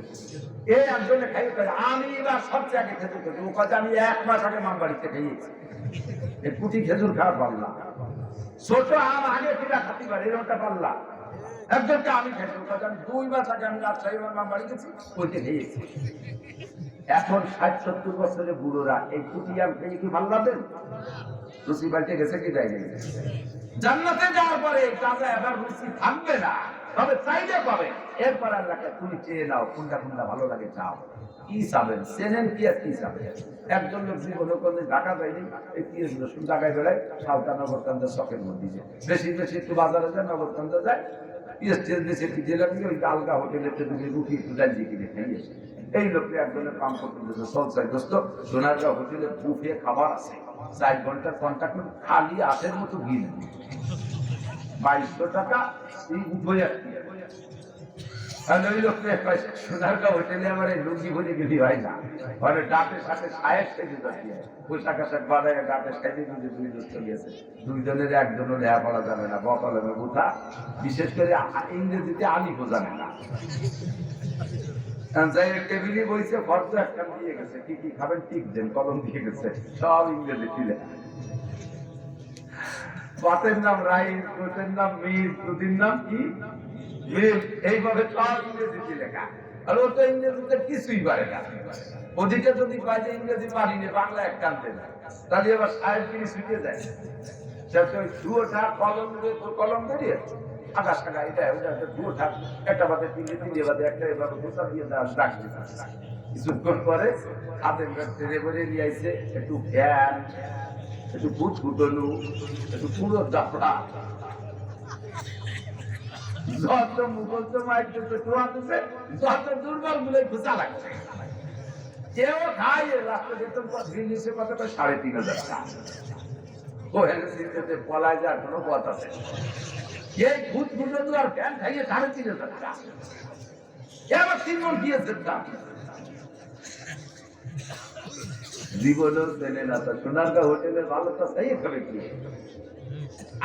এই একজনে খাইয়ে পারে, আমি এবার সবচেয়ে আগে খেজুর খেতে, ও কথা আমি 1 মাস আগে মাম বাড়িতে খেয়েছি, এই কুটি খেজুর খাওয়া পারলাম। ছোট আম আগে কিনা খাতি পারে এরকমটা পারলাম। একজনকে আমি খেতে কথা আমি 2 মাস আগে আমি রাজশাহী মাম বাড়ি গেছি, ওইটা খেয়েছি। এখন 60-70 বছরের বুড়োরা এই কুটি আম খেয়ে কি ভালো লাগবেন? রুচি পাল্টে গেছে কি যায়নি? জান্নাতে যাওয়ার পরে কাজে এবার রুচি থাকবে না, তবে চাইলে পাবে। এরপর আল্লাহকে তুমি চেয়ে নাও, কোনটা কোনটা ভালো লাগে চাও। কি চাবেন? চেনেন কি আর কি চাবেন? একজন লোক জীবনে কোনো ঢাকা যায়নি, এই 30 রসুন ঢাকায় বেড়ায়, সালতা নগরকান্দের শখের মধ্যে যায়, বেশি বেশি একটু বাজারে যায়, নগরকান্দে যায়, পিএসটিএস বেশি একটু জেলা দিয়ে ওই আলগা হোটেলে রুটি একটু ডাইজি কিনে খাইয়ে। এই লোককে একজনের কাম করতে দিয়েছে, সলসাই দোস্ত সোনারগাঁও হোটেলে বুফে খাবার আছে, 4 ঘন্টার কন্ট্রাক্ট, খালি আশের মতো বিল, 2200 টাকা এই উঠে আসছে। ওই লোককে সোনারগাঁও হোটেলে আমার এই লুঙ্গি ভরে গেলি হয় না, মানে ডাকের সাথে সাহেব থেকে যাচ্ছে, পোশাক আশাক বানায় ডাকের সাথে 2 দোস্ত গিয়েছে, 2 জনের একজনও লেয়া পড়া যাবে না, বকলমে বোঝা, বিশেষ করে ইংরেজিতে আলিফও জানে না। টেবিলে বইছে, ফর্দ একটা দিয়ে গেছে, কি কি খাবেন টিক দেন, কলম দিয়ে গেছে, সব ইংরেজি ছিল। বাতের নাম রাইস, গোটের নাম মিট, দুদিন নাম কি মিট, এইভাবে সব ইংরেজিতে লেখা। আর ও তো ইংরেজিতে কিছুই পারে না। ওদিকে যদি পাই যে ইংরেজি পারিনি, বাংলা এক কানতে না, তাহলে এবার সাহেব তিনি ছুটে যায়, দুটা কলম দিয়ে কলম বেরিয়ে আকাশ টাকা এটা ওটা দুটো থাক, একটা বাদে 3 বাদে একটা, এবার গোসা দিয়ে ডাক দিতে। কিছুক্ষণ পরে হাতে ট্রেনে করে নিয়ে আইছে একটু ফ্যান, একটু ভুট ফুটলু, একটু পুরো দাপড়া, যত মুখস্থ মাইছে টোয়া দিছে, যত দুর্বল গুলোই খোঁচা লাগছে। কেউ খায় রাস্তা বেতন দিয়েছে কত? 3,500 টাকা। ও হেলসিতে পলায় যাওয়ার কোনো পথ আছে? এই ভূত ভূত আর ফ্যান খাইয়ে 3,500 টাকা, এবার 3 মন দিয়েছে দাম। জীবনও চেনে না, তা সোনারগাঁও হোটেলের ভালোটা সেই হবে কি?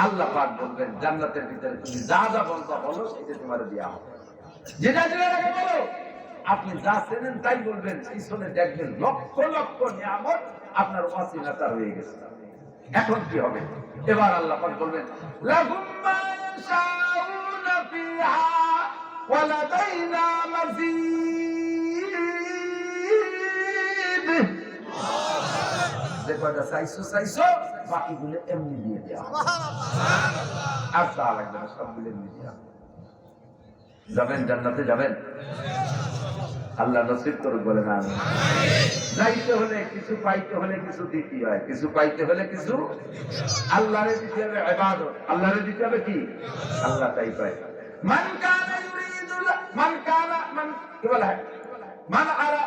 আল্লাহ পাক বলবেন জান্নাতের ভিতরে তুমি যা যা বলবা বলো, সেটা তোমার দেওয়া হবে। যেটা যেটা বলো, আপনি যা চেনেন তাই বলবেন, পিছনে দেখবেন লক্ষ লক্ষ নিয়ামত আপনার ওয়াসিলাতা হয়ে গেছে। এখন কি হবে? এবার আল্লাহ পাক বলবেন লাহুম মা ইয়াশাউনা ফিহা ওয়া লাদাইনা মাযীদ। যে কয়টা চাইছো বাকিগুলো এমনি দিয়ে দেওয়া হবে, আর তা লাগবে না, সবগুলো এমনি দেওয়া। যাবেন জান্নাতে, যাবেন? আল্লাহ নসিব করুক, বলেন আমিন। যাইতে হলে কিছু, পাইতে হলে কিছু দিতে হয়, কিছু পাইতে হলে কিছু আল্লাহরে দিতে হবে, ইবাদত আল্লাহরে দিতে হবে। কি আল্লাহ তাই পায়। মান কানা ইউরিদুল মান কানা মান কি বলা হয়, মান আরা,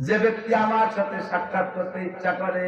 যে ব্যক্তি আমার সাথে সাক্ষাৎ করতে ইচ্ছা করে